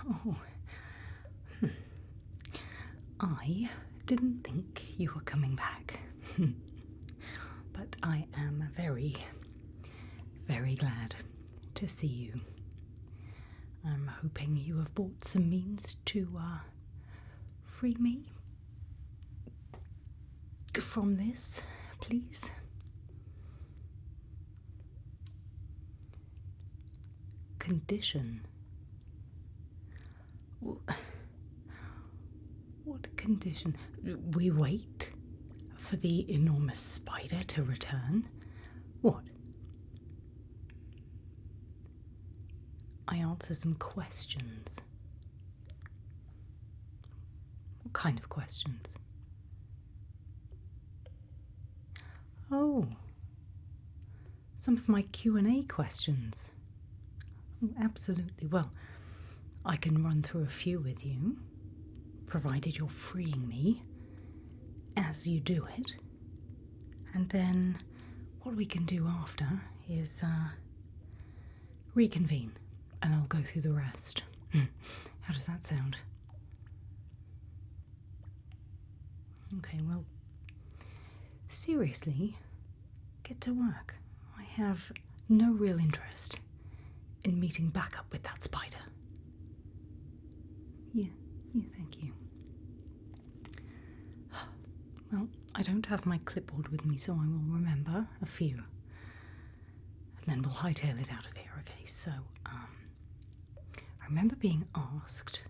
Oh. I didn't think you were coming back. But I am very, very glad to see you. I'm hoping you have bought some means to free me from this, please. Condition? What condition? We wait for the enormous spider to return? What? I answer some questions. What kind of questions? Oh, some of my Q&A questions. Oh, absolutely. Well, I can run through a few with you, provided you're freeing me as you do it. And then what we can do after is reconvene, and I'll go through the rest. How does that sound? Okay, well, seriously, get to work. I have no real interest in meeting back up with that spider. Yeah, thank you. Well, I don't have my clipboard with me, so I will remember a few. And then we'll hightail it out of here, okay? So, I remember being asked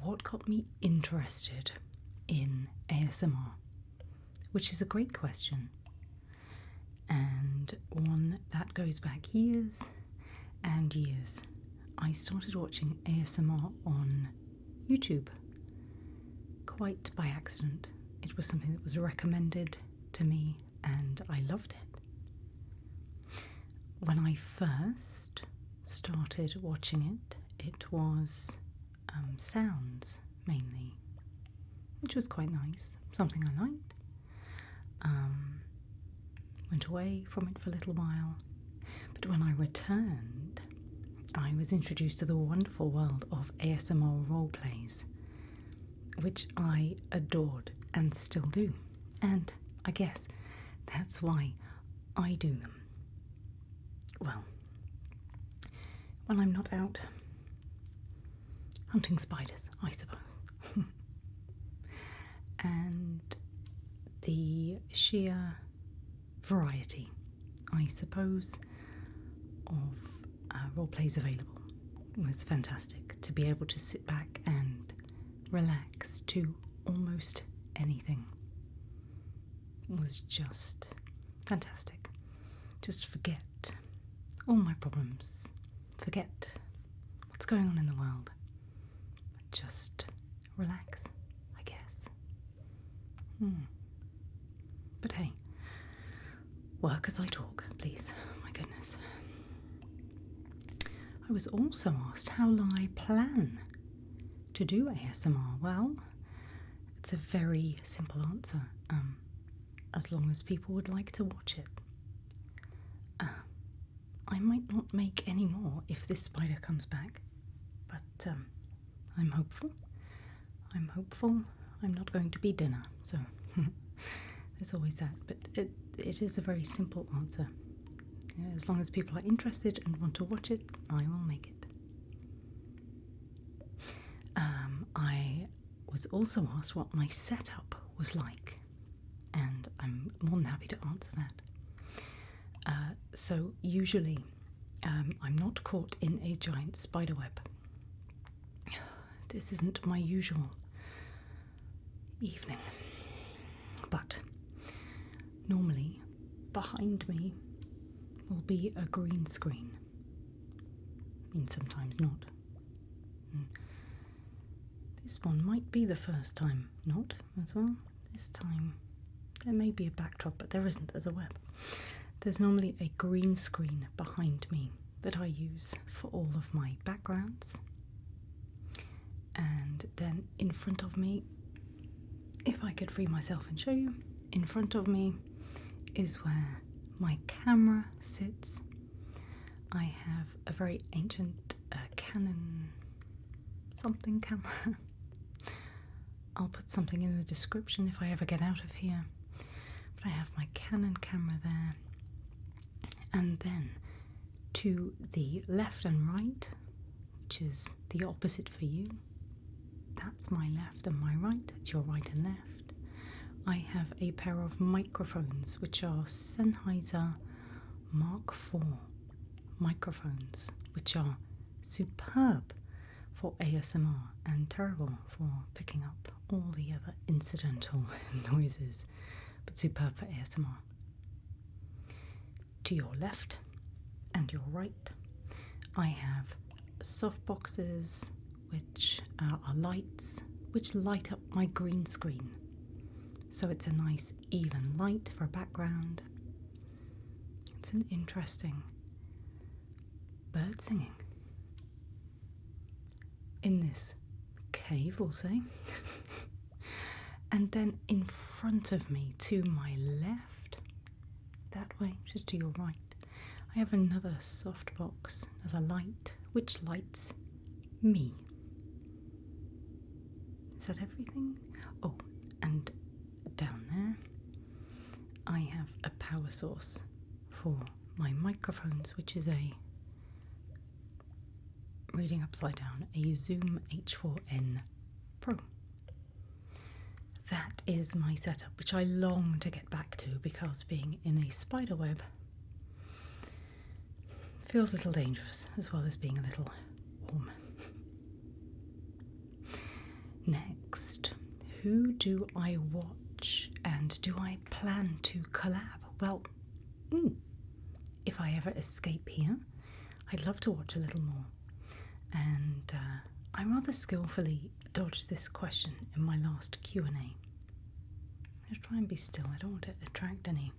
what got me interested in ASMR, which is a great question, and one that goes back years and years. I started watching ASMR on YouTube quite by accident. It was something that was recommended to me and I loved it. When I first started watching it, it was sounds mainly, which was quite nice, something I liked. Went away from it for a little while, but when I returned, I was introduced to the wonderful world of ASMR roleplays, which I adored and still do. And I guess that's why I do them. Well, when I'm not out hunting spiders, I suppose. And the sheer variety, I suppose, of role plays available was fantastic. To be able to sit back and relax to almost anything was just fantastic. Just forget all my problems, forget what's going on in the world, just relax, I guess. But hey, work as I talk, please. My goodness. I was also asked how long I plan to do ASMR. Well, it's a very simple answer. As long as people would like to watch it. I might not make any more if this spider comes back, but I'm hopeful. I'm not going to be dinner, so there's always that. But it is a very simple answer. As long as people are interested and want to watch it, I will make it. I was also asked what my setup was like, and I'm more than happy to answer that. So usually I'm not caught in a giant spider web. This isn't my usual evening, but normally behind me will be a green screen. I mean, sometimes not. This one might be the first time not as well. This time there may be a backdrop, but there isn't. There's a web. There's normally a green screen behind me that I use for all of my backgrounds. And then in front of me, if I could free myself and show you, in front of me is where my camera sits. I have a very ancient Canon something camera. I'll put something in the description if I ever get out of here. But I have my Canon camera there. And then to the left and right, which is the opposite for you, that's my left and my right, it's your right and left. I have a pair of microphones, which are Sennheiser Mark IV microphones, which are superb for ASMR and terrible for picking up all the other incidental noises, but superb for ASMR. To your left and your right, I have soft boxes which are lights which light up my green screen. So it's a nice even light for a background. It's an interesting bird singing in this cave, we'll say. And then in front of me, to my left, that way, just to your right, I have another soft box, another light, which lights me. Is that everything? Oh, and down there, I have a power source for my microphones, which is a, reading upside down, a Zoom H4n Pro. That is my setup, which I long to get back to because being in a spider web feels a little dangerous as well as being a little warm. Next, who do I watch and do I plan to collab? Well, if I ever escape here, I'd love to watch a little more. And I rather skillfully dodged this question in my last Q&A. Let's try and be still. I don't want to attract any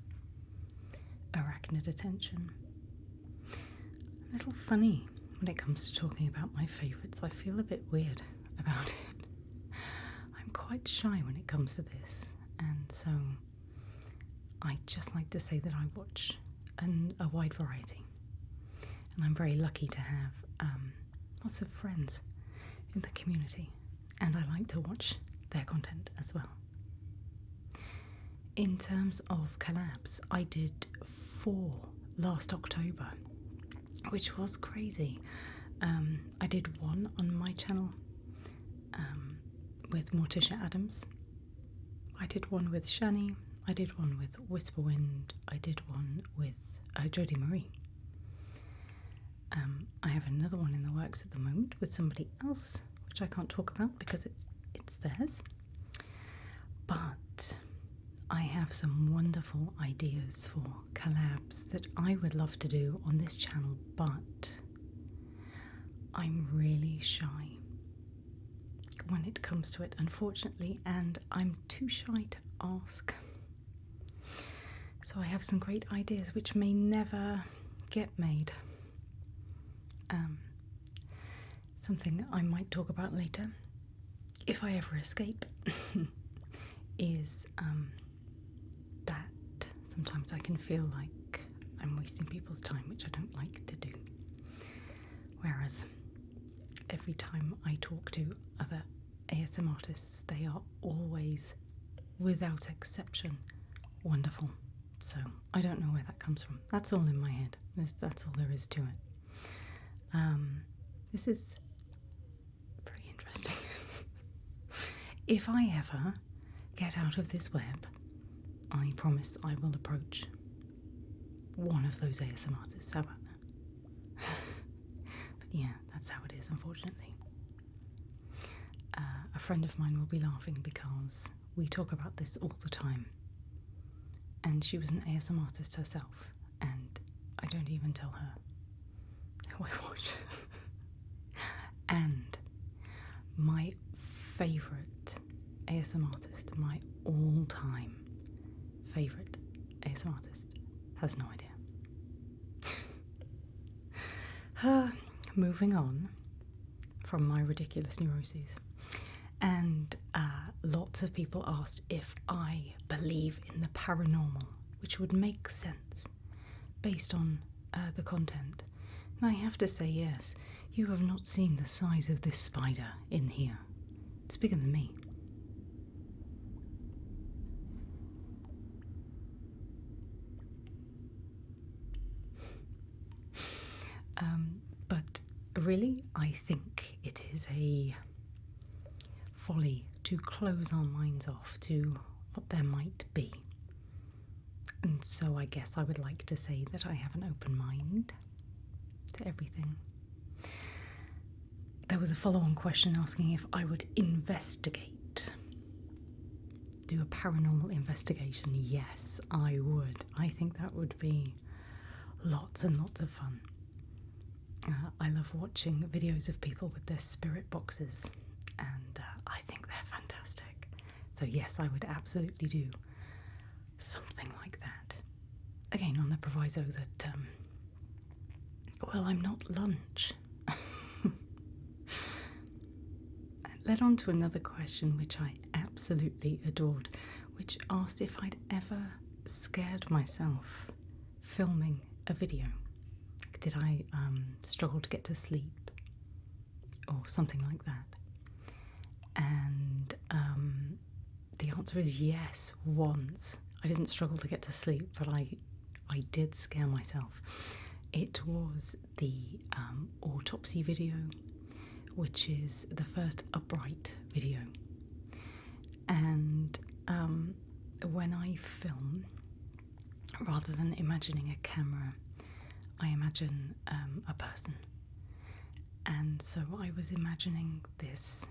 arachnid attention. A little funny when it comes to talking about my favourites. I feel a bit weird about it. I'm quite shy when it comes to this, and so I just like to say that I watch a wide variety. And I'm very lucky to have lots of friends in the community, and I like to watch their content as well. In terms of collabs, I did 4 last October, which was crazy. I did one on my channel with Morticia Adams. I did one with Shani. I did one with Whisperwind. I did one with Jodie Marie. I have another one in the works at the moment with somebody else, which I can't talk about because it's theirs. But I have some wonderful ideas for collabs that I would love to do on this channel, but I'm really shy when it comes to it, unfortunately, and I'm too shy to ask. So I have some great ideas which may never get made. Something I might talk about later, if I ever escape, is that sometimes I can feel like I'm wasting people's time, which I don't like to do. Whereas every time I talk to other ASMRtists, they are always, without exception, wonderful. So I don't know where that comes from. That's all in my head. That's all there is to it. This is very interesting. If I ever get out of this web, I promise I will approach one of those ASMRtists. How about that? But yeah, that's how it is, unfortunately. A friend of mine will be laughing because we talk about this all the time. And she was an ASMRtist herself, and I don't even tell her who I watch. And my favourite ASMRtist, my all-time favourite ASMRtist, has no idea. Moving on from my ridiculous neuroses. And lots of people asked if I believe in the paranormal, which would make sense based on the content. And I have to say yes. You have not seen the size of this spider in here. It's bigger than me. But really, I think it is a folly to close our minds off to what there might be. And so I guess I would like to say that I have an open mind to everything. There was a follow-on question asking if I would investigate. Do a paranormal investigation. Yes, I would. I think that would be lots and lots of fun. I love watching videos of people with their spirit boxes, and I think they're fantastic. So yes, I would absolutely do something like that. Again, on the proviso that, well, I'm not lunch. Led on to another question which I absolutely adored, which asked if I'd ever scared myself filming a video. Did I struggle to get to sleep or something like that? And the answer is yes, once. I didn't struggle to get to sleep, but I did scare myself. It was the autopsy video, which is the first upright video. And when I film, rather than imagining a camera, I imagine a person. And so I was imagining this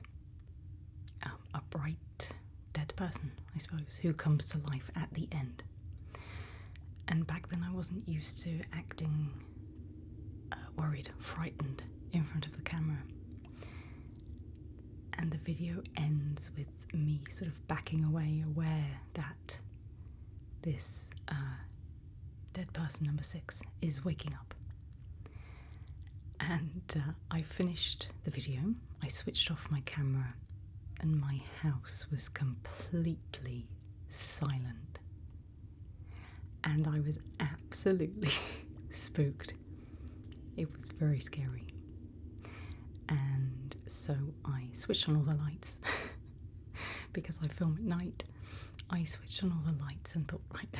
upright dead person, I suppose, who comes to life at the end. And back then I wasn't used to acting worried, frightened in front of the camera. And the video ends with me sort of backing away, aware that this dead person, number 6, is waking up. And I finished the video, I switched off my camera, and my house was completely silent. And I was absolutely spooked. It was very scary. And so I switched on all the lights. Because I film at night, I switched on all the lights and thought, right,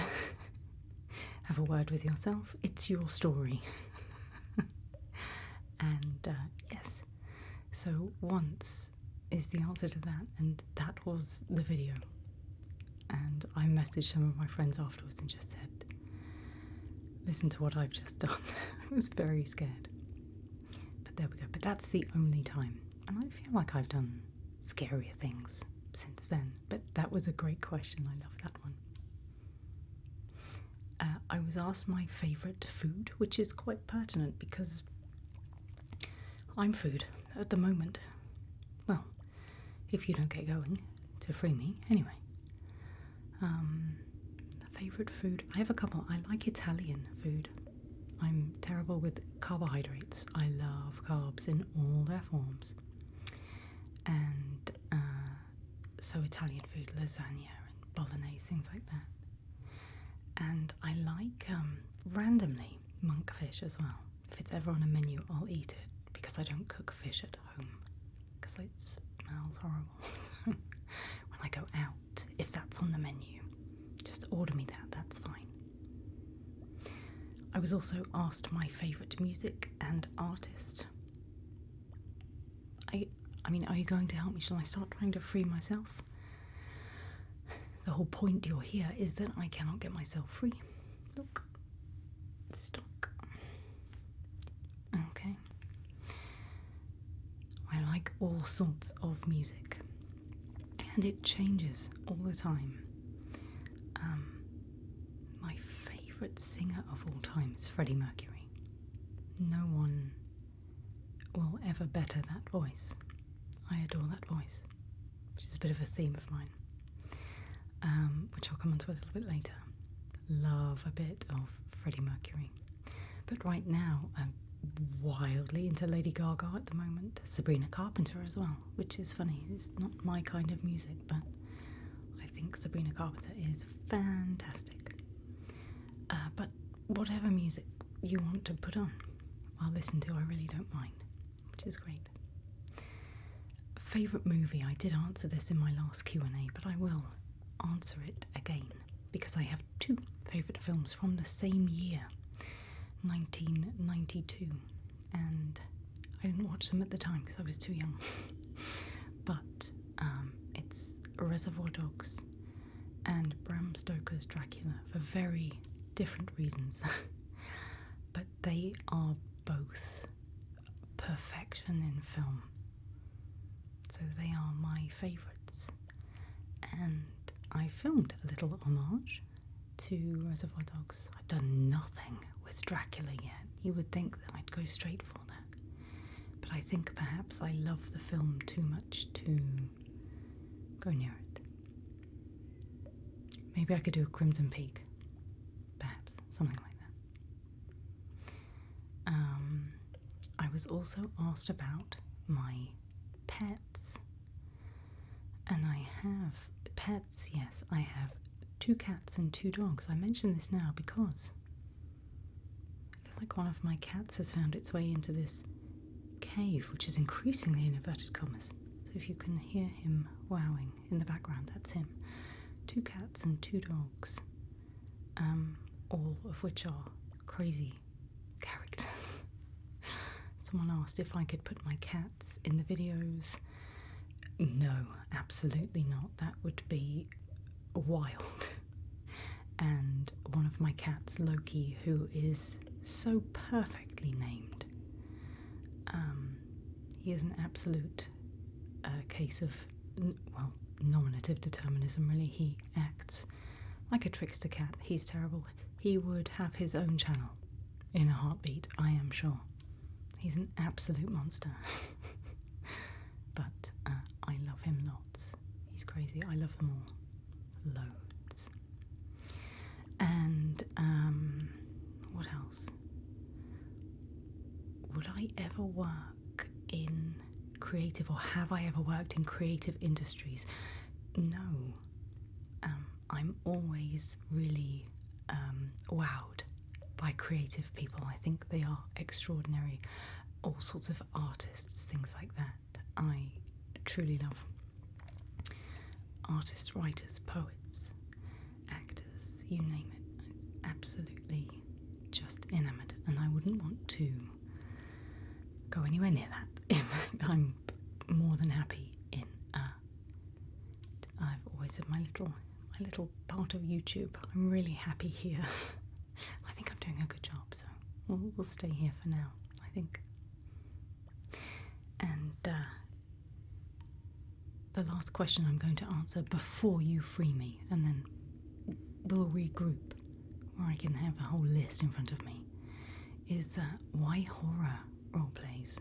have a word with yourself. It's your story. And yes, so once is the answer to that, and that was the video. And I messaged some of my friends afterwards and just said, listen to what I've just done. I was very scared. But there we go. But that's the only time. And I feel like I've done scarier things since then. But that was a great question. I love that one. I was asked my favourite food, which is quite pertinent because I'm food at the moment. Well, if you don't get going to free me. Anyway. Favourite food? I have a couple. I like Italian food. I'm terrible with carbohydrates. I love carbs in all their forms. And so Italian food, lasagna and bolognese, things like that. And I like, randomly, monkfish as well. If it's ever on a menu, I'll eat it because I don't cook fish at home because it smells horrible. When I go out, if that's on the menu, just order me that, that's fine. I was also asked my favourite music and artist. I mean, are you going to help me? Shall I start trying to free myself? The whole point you're here is that I cannot get myself free. Look. Stuck. Okay. I like all sorts of music. And it changes all the time. My favourite singer of all time is Freddie Mercury. No one will ever better that voice. I adore that voice, which is a bit of a theme of mine, which I'll come on to a little bit later. Love a bit of Freddie Mercury. But right now, I'm wildly into Lady Gaga at the moment. Sabrina Carpenter as well, which is funny. It's not my kind of music, but I think Sabrina Carpenter is fantastic. But whatever music you want to put on, I'll listen to. I really don't mind. which is great. Favourite movie? I did answer this in my last Q&A, but I will answer it again because I have two favourite films from the same year, 1992, and I didn't watch them at the time because I was too young. But it's Reservoir Dogs and Bram Stoker's Dracula for very different reasons. But they are both perfection in film. So they are my favourites. And I filmed a little homage to Reservoir Dogs. I've done nothing with Dracula yet. You would think that I'd go straight for that. But I think perhaps I love the film too much to go near it. Maybe I could do a Crimson Peak. Perhaps. Something like that. I was also asked about my pets. And I have pets, yes. I have 2 cats and 2 dogs. I mention this now because I feel like one of my cats has found its way into this cave, which is increasingly in inverted commas. So if you can hear him wowing in the background, that's him. 2 cats and 2 dogs, all of which are crazy characters. Someone asked if I could put my cats in the videos. No, absolutely not. That would be wild. And one of my cats, Loki, who is so perfectly named, he is an absolute case of, nominative determinism, really. He acts like a trickster cat. He's terrible. He would have his own channel in a heartbeat, I am sure. He's an absolute monster. But I love him lots. He's crazy. I love them all. Loads. And what else? Would I ever work in creative, or have I ever worked in creative industries? No. I'm always really wowed by creative people. I think they are extraordinary. All sorts of artists, things like that. I truly love artists, writers, poets, actors, you name it. It's absolutely just enamoured, and I wouldn't want to go anywhere near that. In fact, I'm more than happy in I've always said my little part of YouTube. I'm really happy here. I think I'm doing a good job, so we'll stay here for now, I think. And the last question I'm going to answer before you free me, and then we'll regroup, or I can have a whole list in front of me, is why horror roleplays?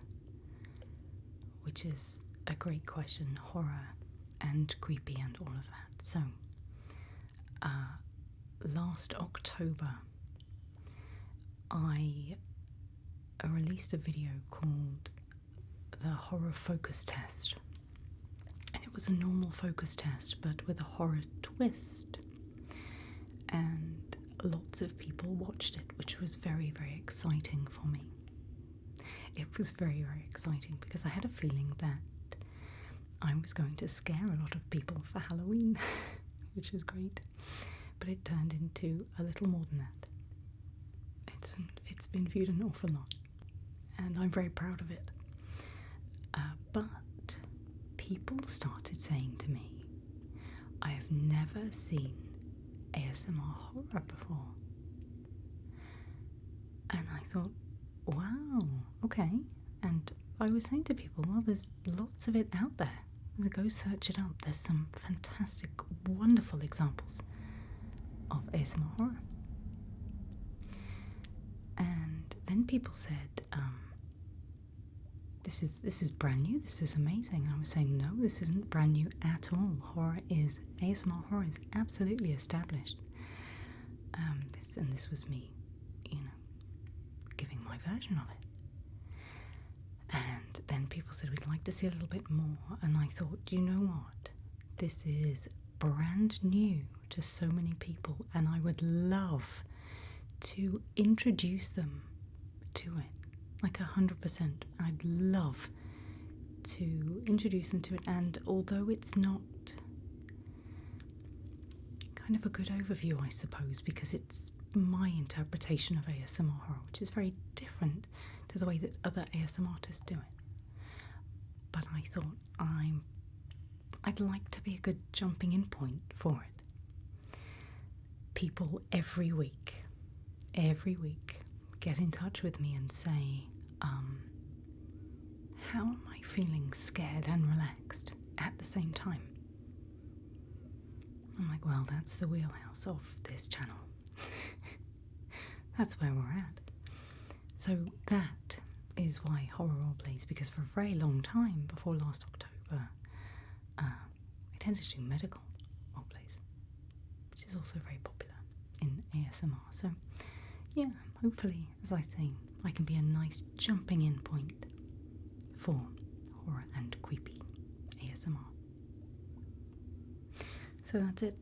Which is a great question. Horror and creepy and all of that. So, last October, I released a video called the Horror Focus Test. And it was a normal focus test, but with a horror twist. And lots of people watched it, which was very, very exciting for me. It was very, very exciting because I had a feeling that I was going to scare a lot of people for Halloween, which was great. But it turned into a little more than that. It's been viewed an awful lot, and I'm very proud of it. But people started saying to me, I have never seen ASMR horror before. And I thought, wow, okay. And I was saying to people, well, there's lots of it out there. Go search it up. There's some fantastic, wonderful examples of ASMR horror. And then people said, this is brand new, this is amazing. And I was saying, no, this isn't brand new at all. ASMR horror is absolutely established. This was me, giving my version of it. And then people said, we'd like to see a little bit more. And I thought, you know what? This is brand new to so many people, and I would love to introduce them to it. like 100%. I'd love to introduce them to it, and although it's not kind of a good overview, I suppose, because it's my interpretation of ASMR horror, which is very different to the way that other ASMRtists do it. But I thought I'd like to be a good jumping in point for it. People every week get in touch with me and say, how am I feeling scared and relaxed at the same time? I'm like, well, that's the wheelhouse of this channel. That's where we're at. So that is why horror roleplays, because for a very long time before last October, I tended to do medical roleplays, which is also very popular in ASMR. So yeah, hopefully, as I say, I can be a nice jumping in point for horror and creepy ASMR. So that's it.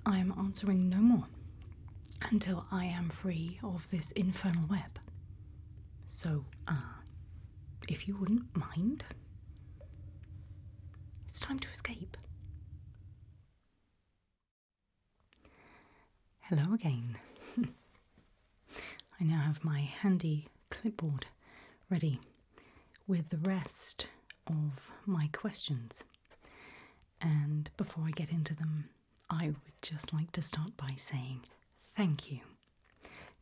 I am answering no more until I am free of this infernal web. So, if you wouldn't mind, it's time to escape. Hello again. I now have my handy clipboard ready with the rest of my questions. And before I get into them, I would just like to start by saying thank you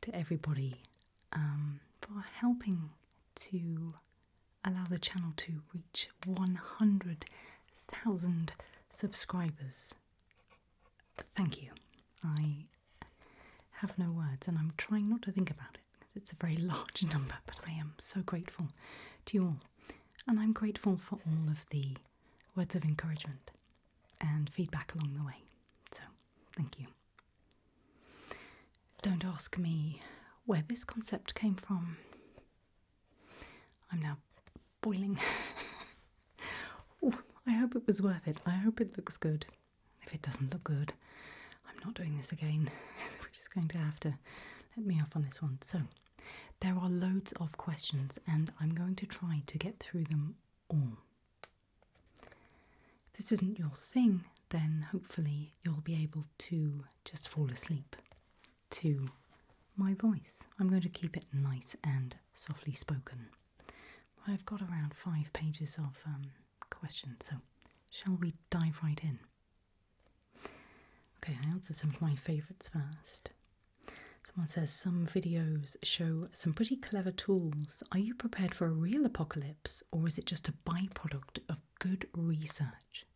to everybody for helping to allow the channel to reach 100,000 subscribers. Thank you. I have no words, and I'm trying not to think about it because it's a very large number, but I am so grateful to you all. And I'm grateful for all of the words of encouragement and feedback along the way. So, thank you. Don't ask me where this concept came from. I'm now boiling. Ooh, I hope it was worth it. I hope it looks good. If it doesn't look good, I'm not doing this again. We're just going to have to let me off on this one. So, there are loads of questions, and I'm going to try to get through them all. If this isn't your thing, then hopefully you'll be able to just fall asleep to my voice. I'm going to keep it nice and softly spoken. I've got around 5 pages of questions, so shall we dive right in? Okay, I answer some of my favourites first. Someone says, some videos show some pretty clever tools. Are you prepared for a real apocalypse, or is it just a byproduct of good research?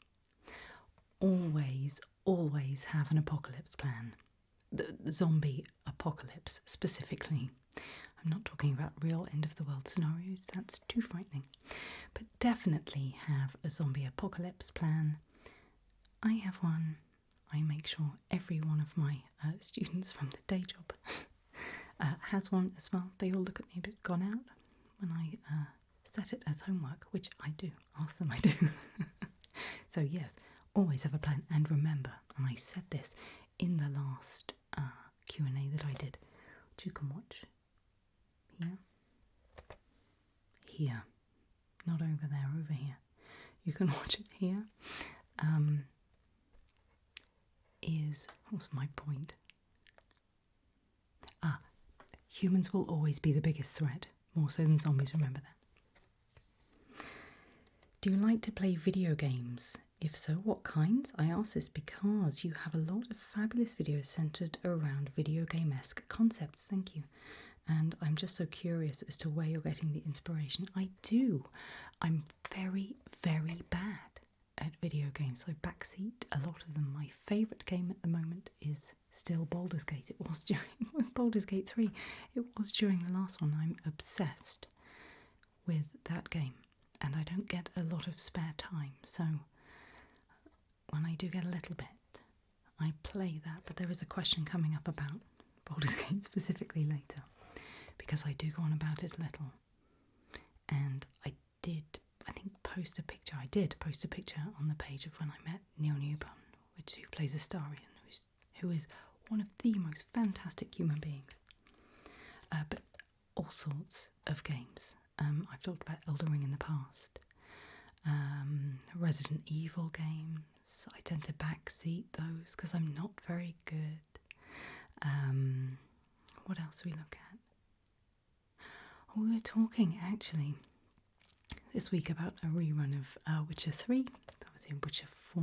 Always have an apocalypse plan. The zombie apocalypse specifically. I'm not talking about real end of the world scenarios, that's too frightening. But definitely have a zombie apocalypse plan. I have one. I make sure every one of my students from the day job has one as well. They all look at me a bit gone out when I set it as homework, which I do. Ask them, I do. So yes, always have a plan. And remember, and I said this in the last Q&A that I did, which you can watch here, not over there, over here. You can watch it here. What's my point? Humans will always be the biggest threat, more so than zombies, remember that. Do you like to play video games? If so, what kinds? I ask this because you have a lot of fabulous videos centred around video game-esque concepts. Thank you. And I'm just so curious as to where you're getting the inspiration. I do. I'm very, very bad at video games. So backseat, a lot of them. My favourite game at the moment is still Baldur's Gate. It was during Baldur's Gate 3. It was during the last one. I'm obsessed with that game. And I don't get a lot of spare time. So when I do get a little bit, I play that. But there is a question coming up about Baldur's Gate specifically later, because I do go on about it a little. And I did post a picture. I did post a picture on the page of when I met Neil Newburn, who plays Astarion, who is one of the most fantastic human beings. But all sorts of games. I've talked about Elden Ring in the past. Resident Evil games. I tend to backseat those because I'm not very good. What else do we look at? Oh, we were talking actually this week about a rerun of Witcher 3. That was in Witcher 4.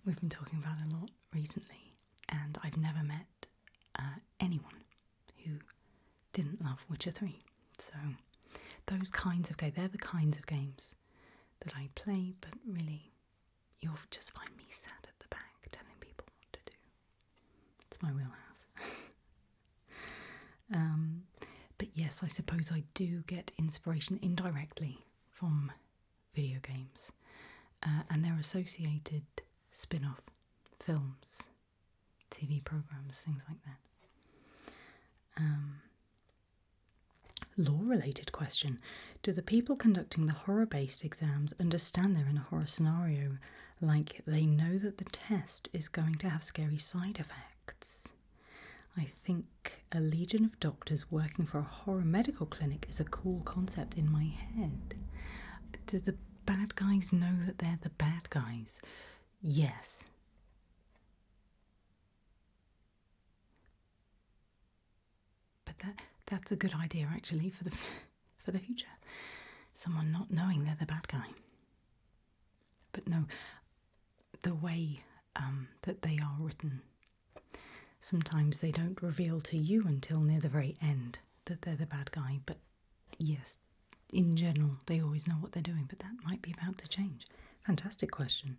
We've been talking about it a lot recently, and I've never met anyone who didn't love Witcher 3. So those kinds of games, they're the kinds of games that I play, but really you'll just find me sat at the back telling people what to do. It's my wheelhouse. But yes, I suppose I do get inspiration indirectly from video games and their associated spin-off films, TV programs, things like that. Law-related question. Do the people conducting the horror-based exams understand they're in a horror scenario, like they know that the test is going to have scary side effects? I think a legion of doctors working for a horror medical clinic is a cool concept in my head. Do the bad guys know that they're the bad guys? Yes. But that's a good idea actually for the future. Someone not knowing they're the bad guy. But no, the way that they are written, sometimes they don't reveal to you until near the very end that they're the bad guy. But yes, in general, they always know what they're doing, but that might be about to change. Fantastic question.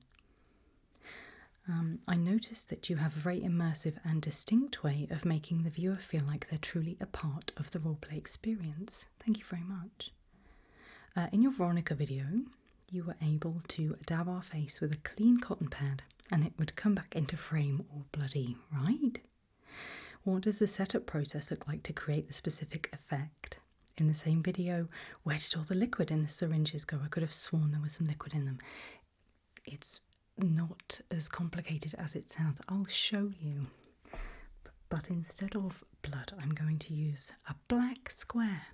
I noticed that you have a very immersive and distinct way of making the viewer feel like they're truly a part of the roleplay experience. Thank you very much. In your Veronica video, you were able to dab our face with a clean cotton pad and it would come back into frame all bloody, right? What does the setup process look like to create the specific effect? In the same video, where did all the liquid in the syringes go? I could have sworn there was some liquid in them. It's not as complicated as it sounds. I'll show you. But instead of blood, I'm going to use a black square,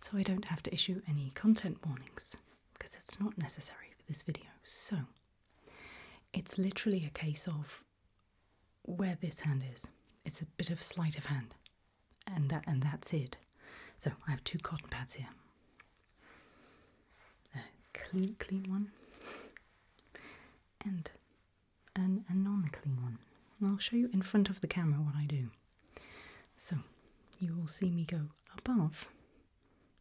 so I don't have to issue any content warnings, because it's not necessary for this video. So it's literally a case of where this hand is. It's a bit of sleight of hand, and that's it. So I have two cotton pads here. A clean one and a non-clean one. And I'll show you in front of the camera what I do. So you will see me go above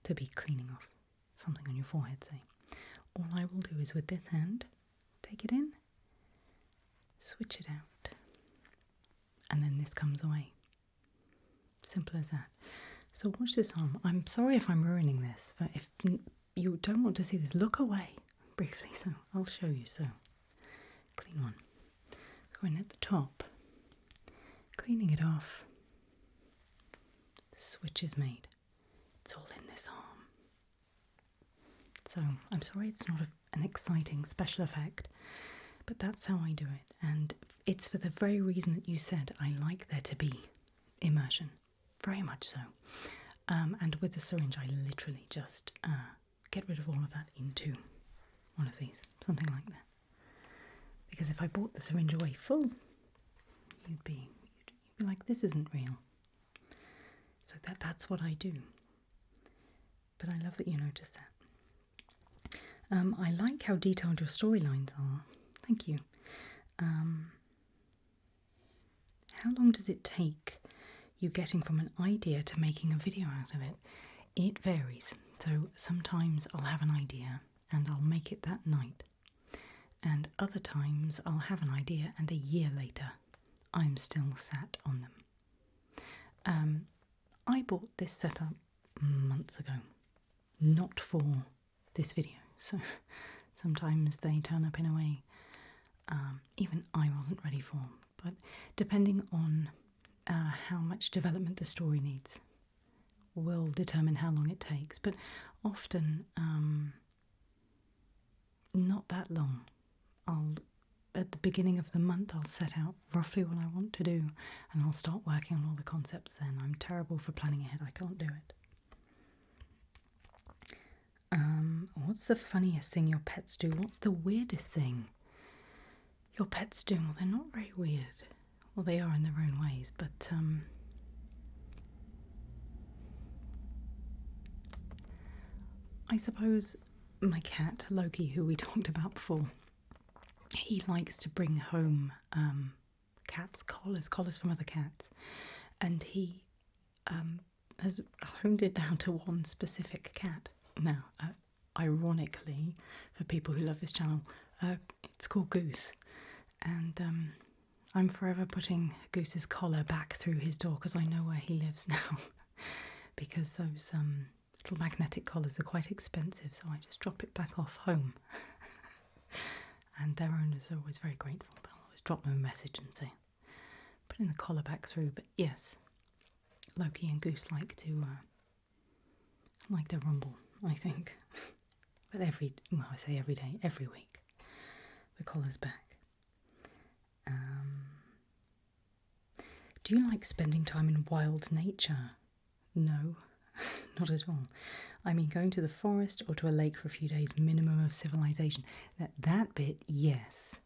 to be cleaning off something on your forehead, say. All I will do is with this hand, take it in, switch it out, and then this comes away. Simple as that. So watch this arm. I'm sorry if I'm ruining this, but if you don't want to see this, look away briefly. So I'll show you. So clean one. Going at the top, cleaning it off. Switch is made. It's all in this arm. So I'm sorry it's not an exciting special effect, but that's how I do it. And it's for the very reason that you said. I like there to be immersion. Very much so. And with the syringe, I literally just get rid of all of that into one of these, something like that. Because if I brought the syringe away full, you'd be like, this isn't real. So that's what I do. But I love that you noticed that. I like how detailed your storylines are. Thank you. How long does it take you getting from an idea to making a video out of it? It varies. So sometimes I'll have an idea and I'll make it that night. And other times I'll have an idea and a year later I'm still sat on them. I bought this setup months ago, not for this video. So sometimes they turn up in a way even I wasn't ready for. But depending on how much development the story needs will determine how long it takes. But often not that long. At the beginning of the month, I'll set out roughly what I want to do and I'll start working on all the concepts then. I'm terrible for planning ahead. I can't do it. What's the funniest thing your pets do? What's the weirdest thing your pets do? Well, they're not very weird. Well, they are in their own ways, but I suppose my cat, Loki, who we talked about before, he likes to bring home cats' collars from other cats, and he has honed it down to one specific cat. Now, ironically, for people who love this channel, it's called Goose, and I'm forever putting Goose's collar back through his door because I know where he lives now, because those little magnetic collars are quite expensive, so I just drop it back off home. And their owners are always very grateful, but I'll always drop them a message and say, putting the collar back through. But yes, Loki and Goose like to rumble, I think. But I say every day, every week, the collar's back. Do you like spending time in wild nature? No, not at all. I mean, going to the forest or to a lake for a few days, minimum of civilization. That bit, yes.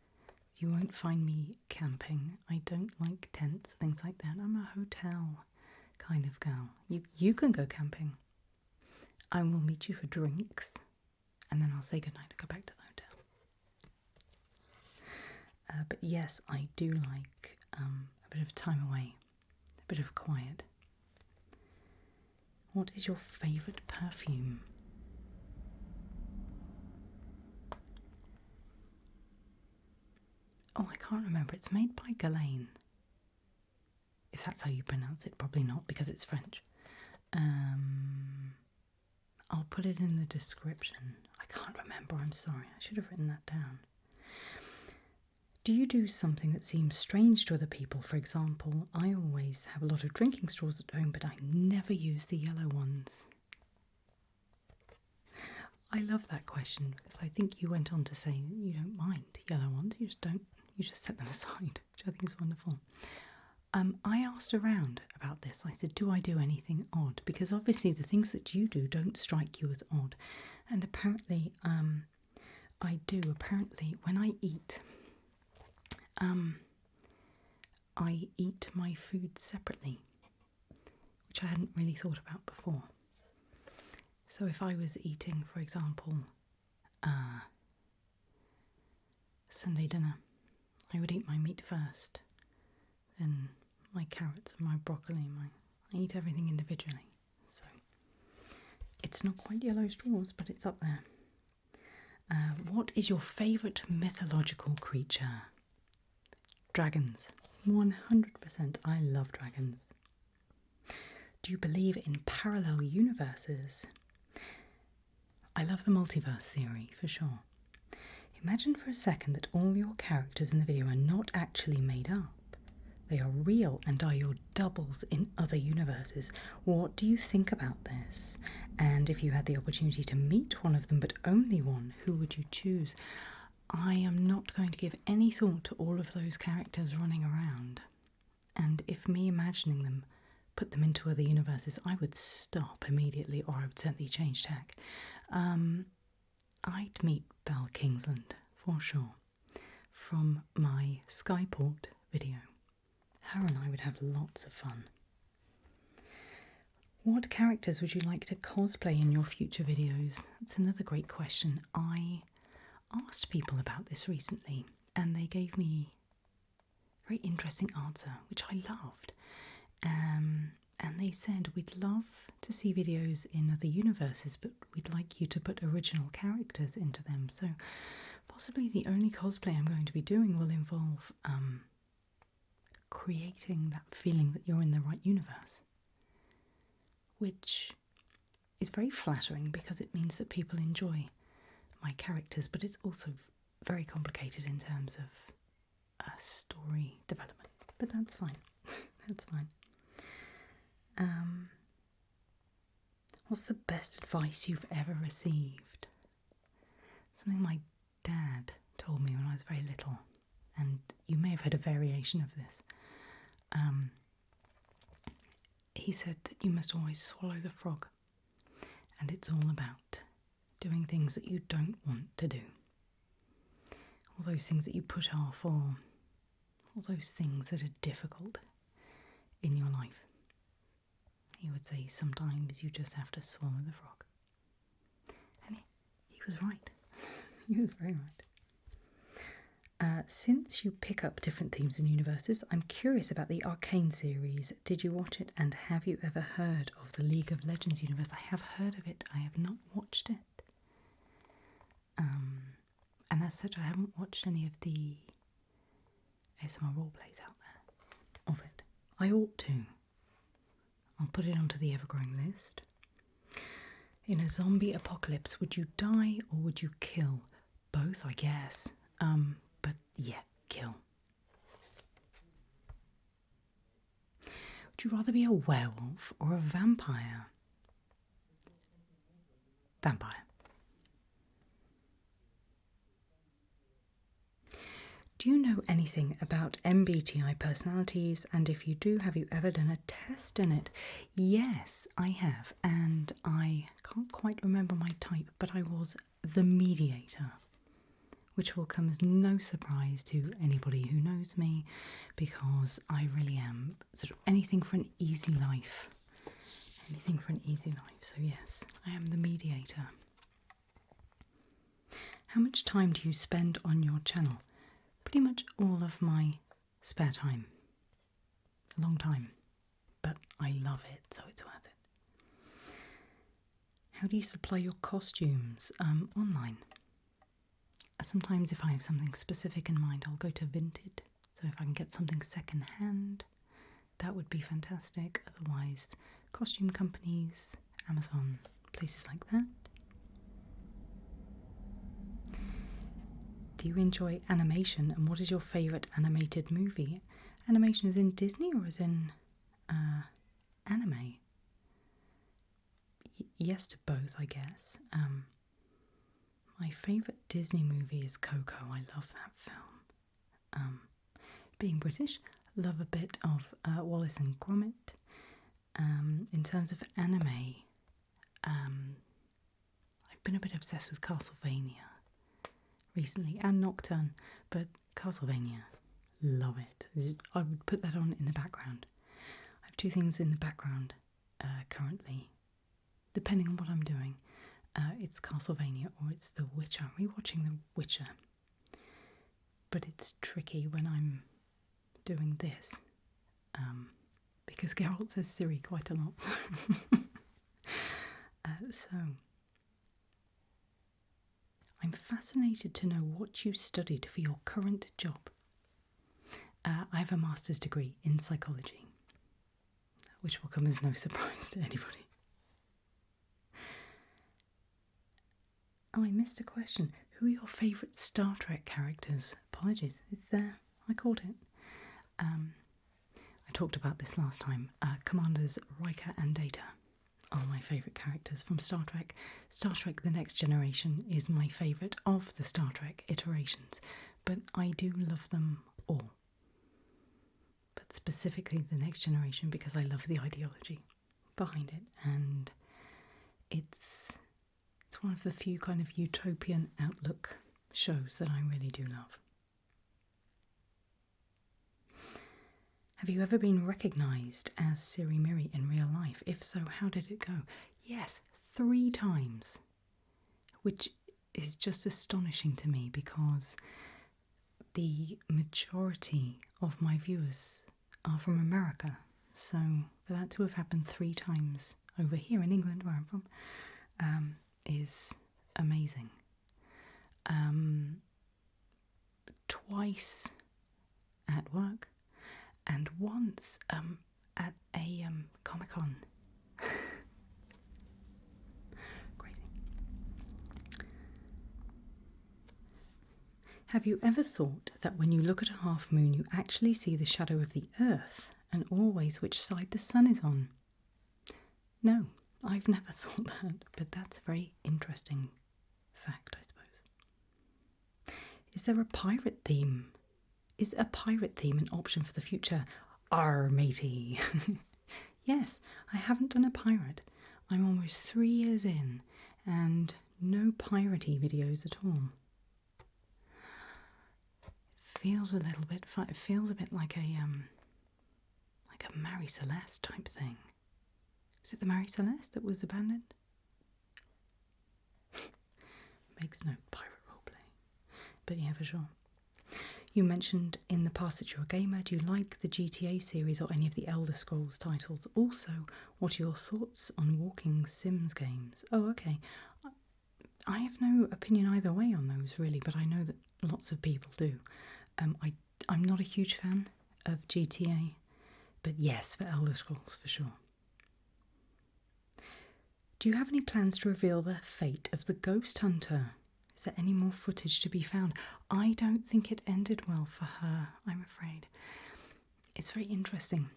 You won't find me camping. I don't like tents, things like that. I'm a hotel kind of girl. You can go camping. I will meet you for drinks, and then I'll say goodnight and go back to the hotel. But yes, I do like a bit of time away, a bit of quiet. What is your favourite perfume? Oh, I can't remember. It's made by Guerlain. If that's how you pronounce it, probably not because it's French. I'll put it in the description. I can't remember, I'm sorry. I should have written that down. Do you do something that seems strange to other people? For example, I always have a lot of drinking straws at home, but I never use the yellow ones. I love that question because I think you went on to say you don't mind yellow ones, you just set them aside, which I think is wonderful. I asked around about this. I said, do I do anything odd? Because obviously the things that you do don't strike you as odd. And apparently I do. Apparently when I eat my food separately, which I hadn't really thought about before. So if I was eating, for example, Sunday dinner, I would eat my meat first, then my carrots and my broccoli, I eat everything individually. So it's not quite yellow straws, but it's up there. What is your favourite mythological creature? Dragons. 100%. I love dragons. Do you believe in parallel universes? I love the multiverse theory, for sure. Imagine for a second that all your characters in the video are not actually made up. They are real and are your doubles in other universes. What do you think about this? And if you had the opportunity to meet one of them, but only one, who would you choose? I am not going to give any thought to all of those characters running around. And if me imagining them put them into other universes, I would stop immediately, or I would certainly change tack. I'd meet Belle Kingsland, for sure, from my Skyport video. Her and I would have lots of fun. What characters would you like to cosplay in your future videos? That's another great question. I asked people about this recently, and they gave me a very interesting answer, which I loved. And they said, we'd love to see videos in other universes, but we'd like you to put original characters into them. So possibly the only cosplay I'm going to be doing will involve creating that feeling that you're in the right universe, which is very flattering because it means that people enjoy my characters, but it's also very complicated in terms of story development. But that's fine. That's fine. What's the best advice you've ever received? Something my dad told me when I was very little, and you may have heard a variation of this. He said that you must always swallow the frog, and it's all about doing things that you don't want to do, all those things that you put off, or all those things that are difficult in your life. He would say sometimes you just have to swallow the frog. And he was right. He was very right. Since you pick up different themes and universes, I'm curious about the Arcane series. Did you watch it, and have you ever heard of the League of Legends universe? I have heard of it. I have not watched it. And as such, I haven't watched any of the ASMR roleplays out there of it. I ought to. I'll put it onto the ever-growing list. In a zombie apocalypse, would you die or would you kill? Both, I guess. But yeah, kill. Would you rather be a werewolf or a vampire? Vampire. Do you know anything about MBTI personalities? And if you do, have you ever done a test on it? Yes, I have. And I can't quite remember my type, but I was the mediator, which will come as no surprise to anybody who knows me, because I really am sort of anything for an easy life. Anything for an easy life. So yes, I am the mediator. How much time do you spend on your channel? Pretty much all of my spare time. A long time. But I love it, so it's worth it. How do you supply your costumes? Online. Sometimes if I have something specific in mind, I'll go to Vinted. So if I can get something second hand, that would be fantastic. Otherwise, costume companies, Amazon, places like that. Do you enjoy animation, and what is your favourite animated movie? Animation is in Disney or is in anime? Yes to both, I guess. My favourite Disney movie is Coco. I love that film. Being British, love a bit of Wallace and Gromit. In terms of anime, I've been a bit obsessed with Castlevania recently, and Nocturne, but Castlevania, love it. I would put that on in the background. I have two things in the background currently, depending on what I'm doing. It's Castlevania or it's The Witcher. I'm rewatching The Witcher, but it's tricky when I'm doing this because Geralt says Siri quite a lot. So I'm fascinated to know what you studied for your current job. I have a master's degree in psychology, which will come as no surprise to anybody. Oh, I missed a question. Who are your favourite Star Trek characters? Apologies, it's there. I caught it. I talked about this last time. Commanders Riker and Data are my favourite characters from Star Trek. Star Trek The Next Generation is my favourite of the Star Trek iterations, but I do love them all. But specifically The Next Generation because I love the ideology behind it, and it's one of the few kind of utopian outlook shows that I really do love. Have you ever been recognised as Sirimiri in real life? If so, how did it go? Yes, 3 times, which is just astonishing to me because the majority of my viewers are from America. So for that to have happened 3 times over here in England, where I'm from, is amazing. Twice at work, and once at a Comic-Con. Crazy. Have you ever thought that when you look at a half moon you actually see the shadow of the Earth and always which side the sun is on? No, I've never thought that, but that's a very interesting fact, I suppose. Is there a pirate theme? Is a pirate theme an option for the future? Arr, matey. Yes, I haven't done a pirate. I'm almost 3 years in, and No piratey videos at all. Feels a little bit. It feels a bit like a Marie Celeste type thing. Was it the Marie Celeste that was abandoned? Makes no pirate roleplay. But yeah, for sure. You mentioned in the past that you're a gamer. Do you like the GTA series or any of the Elder Scrolls titles? Also, what are your thoughts on walking Sims games? Oh, okay. I have no opinion either way on those, really, but I know that lots of people do. I'm not a huge fan of GTA, but yes, for Elder Scrolls, for sure. Do you have any plans to reveal the fate of the ghost hunter? Is there any more footage to be found? I don't think it ended well for her, I'm afraid. It's very interesting.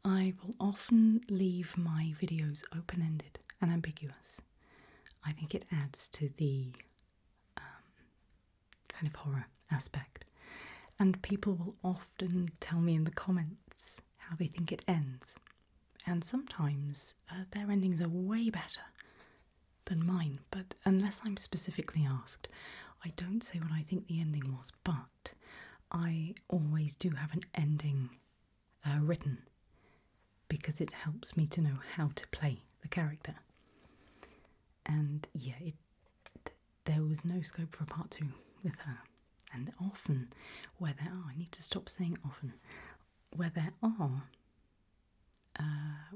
I will often leave my videos open-ended and ambiguous. I think it adds to the kind of horror aspect. And people will often tell me in the comments how they think it ends. And sometimes their endings are way better than mine, but unless I'm specifically asked, I don't say what I think the ending was, but I always do have an ending written because it helps me to know how to play the character. And yeah, there was no scope for a part 2 with her. And often, where there are, I need to stop saying often, where there are,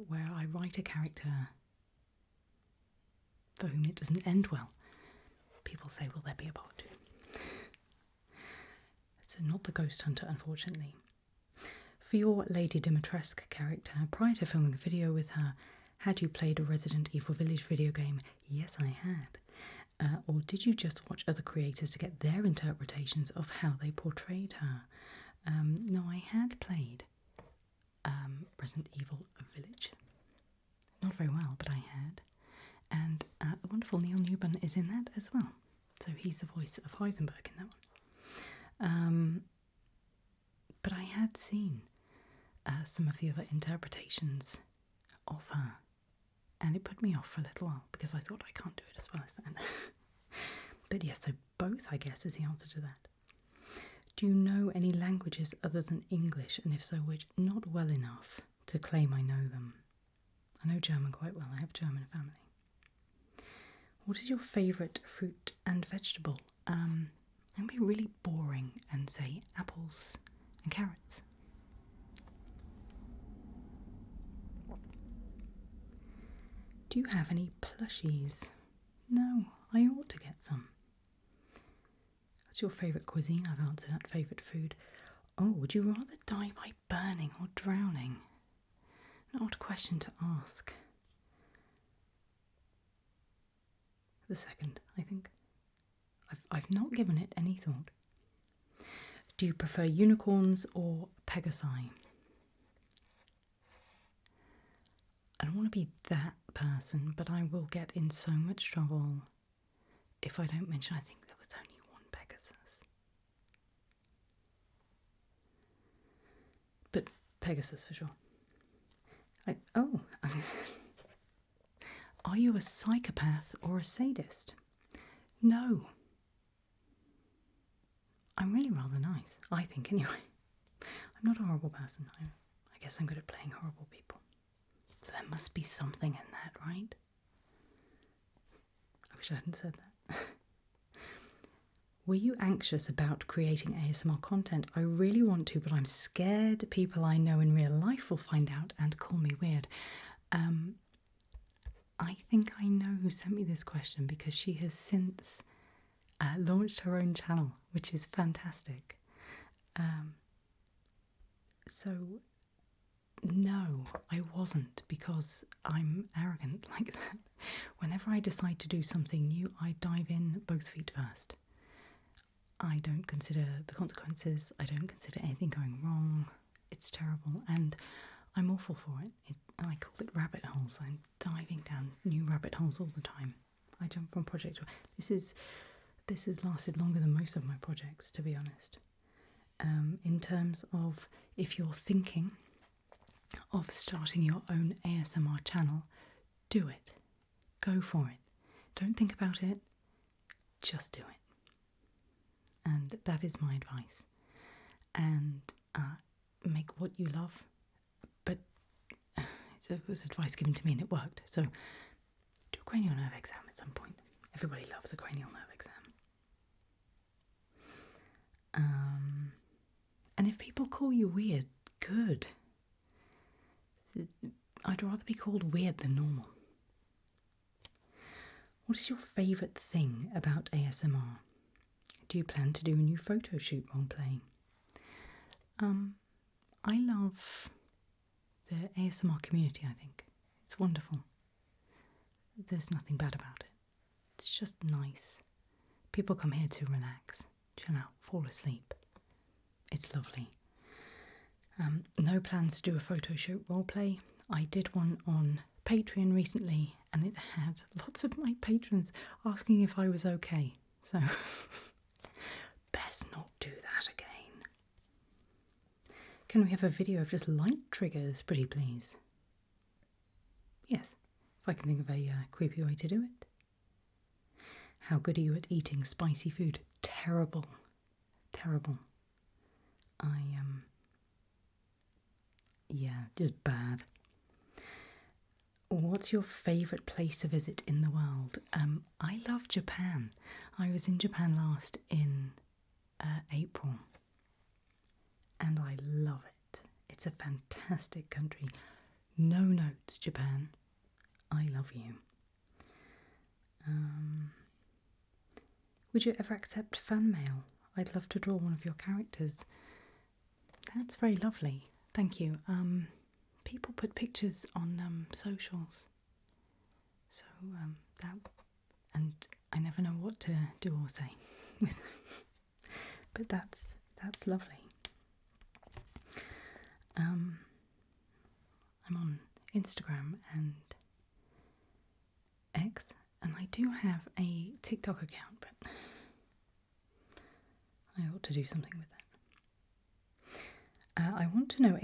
where I write a character for whom it doesn't end well, people say, will there be a part 2? So not the ghost hunter, unfortunately. For your Lady Dimitrescu character, prior to filming the video with her, had you played a Resident Evil Village video game? Yes, I had. Or did you just watch other creators to get their interpretations of how they portrayed her? No, I had played Resident Evil Village. Not very well, but I had. And the wonderful Neil Newbern is in that as well. So he's the voice of Heisenberg in that one. But I had seen some of the other interpretations of her. And it put me off for a little while because I thought I can't do it as well as that. But yes, so both, I guess, is the answer to that. Do you know any languages other than English? And if so, which? Not well enough to claim I know them. I know German quite well. I have a German family. What is your favourite fruit and vegetable? I'm going to be really boring and say apples and carrots. Do you have any plushies? No, I ought to get some. What's your favourite cuisine? I've answered that. Favourite food? Oh, would you rather die by burning or drowning? An odd question to ask. The second, I think. I've not given it any thought. Do you prefer unicorns or pegasi? I don't want to be that person, but I will get in so much trouble if I don't mention I think there was only one Pegasus. But Pegasus for sure. Are you a psychopath or a sadist? No. I'm really rather nice, I think anyway. I'm not a horrible person. I guess I'm good at playing horrible people. So there must be something in that, right? I wish I hadn't said that. Were you anxious about creating ASMR content? I really want to, but I'm scared people I know in real life will find out and call me weird. I think I know who sent me this question because she has since launched her own channel, which is fantastic. So, no, I wasn't, because I'm arrogant like that. Whenever I decide to do something new, I dive in both feet first. I don't consider the consequences. I don't consider anything going wrong. It's terrible, and I'm awful for it. I call it rabbit holes. I'm diving down new rabbit holes all the time. I jump from project to this has lasted longer than most of my projects, to be honest. In terms of if you're thinking of starting your own ASMR channel, do it. Go for it. Don't think about it, just do it. And that is my advice. And make what you love. But it was advice given to me and it worked. So do a cranial nerve exam at some point. Everybody loves a cranial nerve exam. And if people call you weird, good. I'd rather be called weird than normal. What is your favourite thing about ASMR? Do you plan to do a new photo shoot roleplay? I love the ASMR community, I think. It's wonderful. There's nothing bad about it. It's just nice. People come here to relax, chill out, fall asleep. It's lovely. No plans to do a photo shoot roleplay. I did one on Patreon recently and it had lots of my patrons asking if I was okay. So, best not do that again. Can we have a video of just light triggers, pretty please? Yes, if I can think of a creepy way to do it. How good are you at eating spicy food? Terrible. Terrible. Yeah, just bad. What's your favourite place to visit in the world? I love Japan. I was in Japan last in April. And I love it. It's a fantastic country. No notes, Japan. I love you. Would you ever accept fan mail? I'd love to draw one of your characters. That's very lovely. Thank you. People put pictures on socials. So that, and I never know what to do or say. But that's lovely. I'm on Instagram and X, and I do have a TikTok account, but I ought to do something with that. I want to know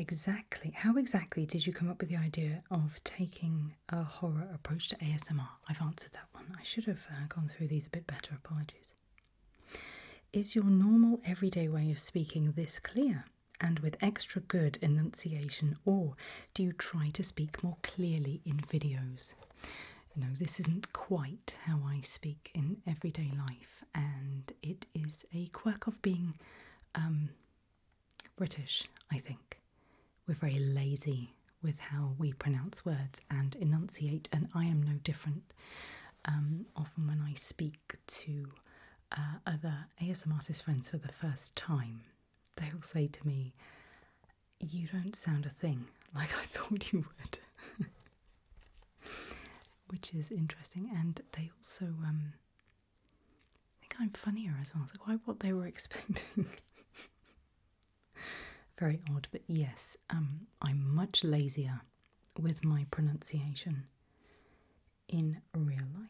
how exactly did you come up with the idea of taking a horror approach to ASMR? I've answered that one. I should have gone through these a bit better, apologies. Is your normal everyday way of speaking this clear and with extra good enunciation, or do you try to speak more clearly in videos? No, this isn't quite how I speak in everyday life, and it is a quirk of being British, I think. We're very lazy with how we pronounce words and enunciate, and I am no different. Often when I speak to other ASMRtist friends for the first time, they'll say to me, "You don't sound a thing like I thought you would." Which is interesting, and they also think I'm funnier as well. It's quite what they were expecting. Very odd, but yes, I'm much lazier with my pronunciation in real life.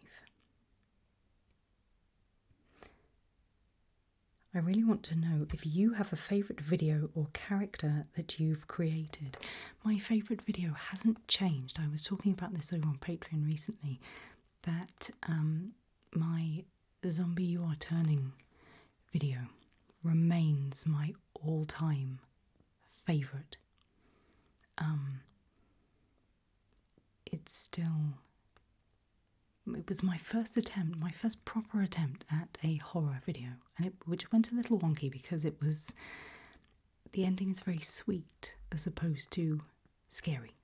I really want to know if you have a favourite video or character that you've created. My favourite video hasn't changed. I was talking about this over on Patreon recently, that my Zombie You Are Turning video remains my all-time favourite. It was my first attempt, my first proper attempt at a horror video, and which went a little wonky because the ending is very sweet as opposed to scary.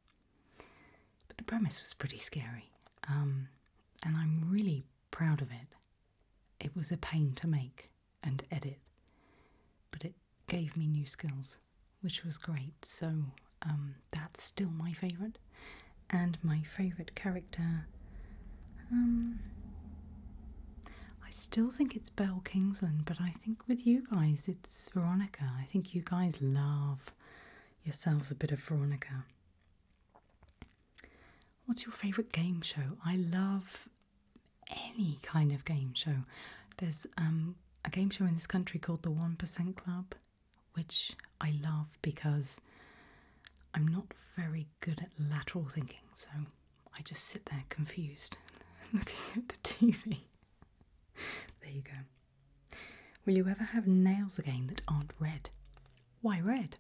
But the premise was pretty scary, and I'm really proud of it. It was a pain to make and edit, but it gave me new skills, which was great. So that's still my favourite, and my favourite character. I still think it's Belle Kingsland, but I think with you guys it's Veronica. I think you guys love yourselves a bit of Veronica. What's your favourite game show? I love any kind of game show. There's a game show in this country called the 1% Club, which I love because I'm not very good at lateral thinking, so I just sit there confused looking at the TV. There you go. Will you ever have nails again that aren't red? Why red?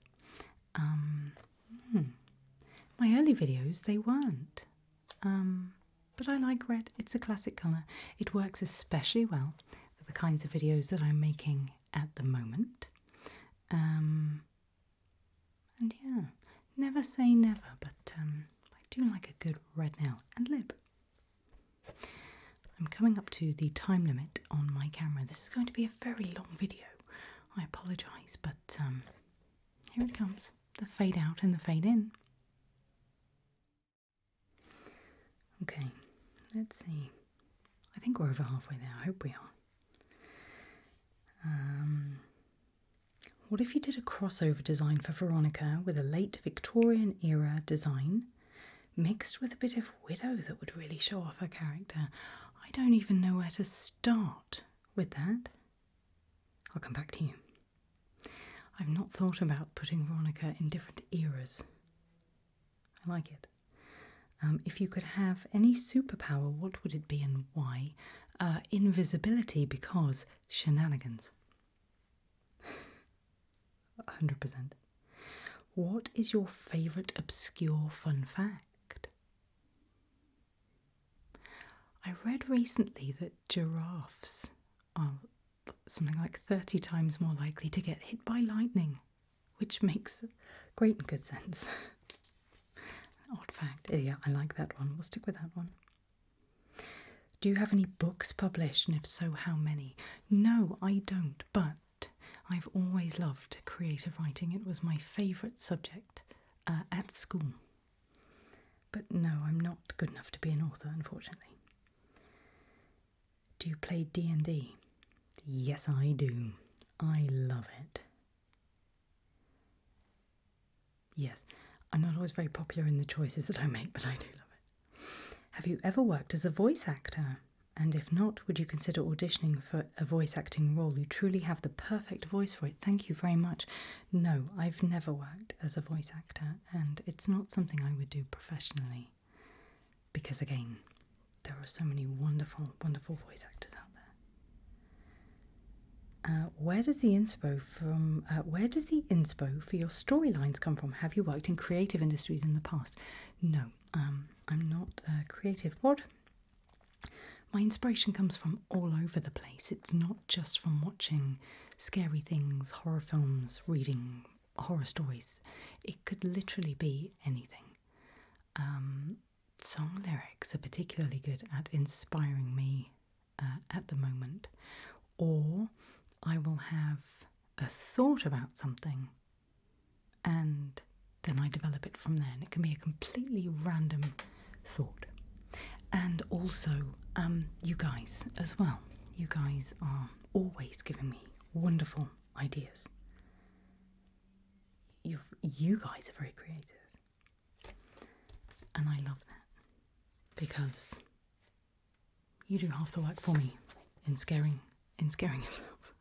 My early videos, they weren't. But I like red. It's a classic colour. It works especially well for the kinds of videos that I'm making at the moment. And yeah, never say never, but I do like a good red nail and lip. I'm coming up to the time limit on my camera. This is going to be a very long video. I apologise, but here it comes. The fade out and the fade in. Okay, let's see. I think we're over halfway there. I hope we are. What if you did a crossover design for Veronica with a late Victorian era design mixed with a bit of widow that would really show off her character? I don't even know where to start with that. I'll come back to you. I've not thought about putting Veronica in different eras. I like it. If you could have any superpower, what would it be and why? Invisibility, because shenanigans. 100%. What is your favourite obscure fun fact? I read recently that giraffes are something like 30 times more likely to get hit by lightning, which makes great and good sense. Odd fact. Yeah, I like that one. We'll stick with that one. Do you have any books published, and if so, how many? No, I don't, but I've always loved creative writing. It was my favourite subject at school. But no, I'm not good enough to be an author, unfortunately. Do you play D&D? Yes, I do. I love it. Yes, I'm not always very popular in the choices that I make, but I do love it. Have you ever worked as a voice actor? And if not, would you consider auditioning for a voice acting role? You truly have the perfect voice for it. Thank you very much. No, I've never worked as a voice actor, and it's not something I would do professionally. Because again, there are so many wonderful, wonderful voice actors out there. Where does the inspo for your storylines come from? Have you worked in creative industries in the past? No, I'm not creative. What? My inspiration comes from all over the place. It's not just from watching scary things, horror films, reading horror stories. It could literally be anything. Song lyrics are particularly good at inspiring me at the moment. Or I will have a thought about something and then I develop it from there. And it can be a completely random thought. And also, you guys as well. You guys are always giving me wonderful ideas. You guys are very creative. And I love that. Because you do half the work for me in scaring yourselves.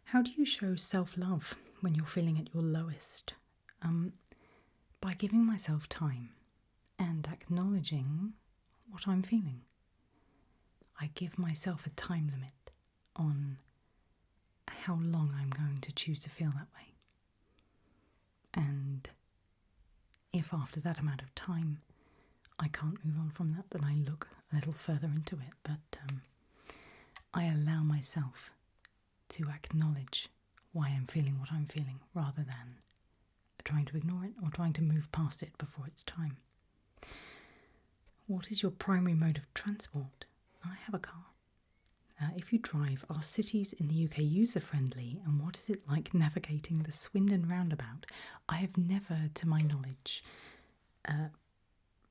How do you show self-love when you're feeling at your lowest? By giving myself time and acknowledging what I'm feeling. I give myself a time limit on how long I'm going to choose to feel that way. And if after that amount of time I can't move on from that, then I look a little further into it. But I allow myself to acknowledge why I'm feeling what I'm feeling, rather than trying to ignore it or trying to move past it before it's time. What is your primary mode of transport? I have a car. If you drive, are cities in the UK user-friendly, and what is it like navigating the Swindon roundabout? I have never, to my knowledge,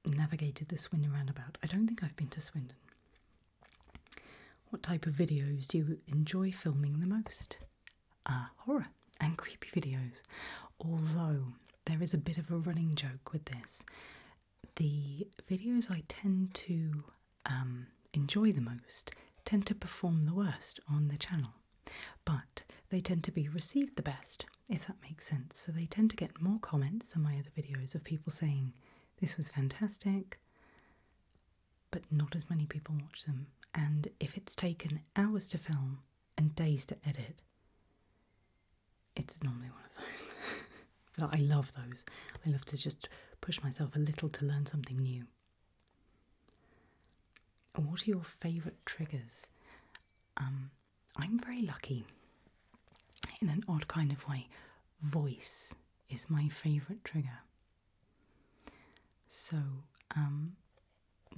navigated the Swindon roundabout. I don't think I've been to Swindon. What type of videos do you enjoy filming the most? Horror and creepy videos. Although there is a bit of a running joke with this. The videos I tend to enjoy the most tend to perform the worst on the channel, but they tend to be received the best, if that makes sense. So they tend to get more comments than my other videos of people saying, this was fantastic, but not as many people watch them. And if it's taken hours to film and days to edit, it's normally one of those. But I love those. I love to just push myself a little to learn something new. What are your favourite triggers? I'm very lucky in an odd kind of way. Voice is my favourite trigger. So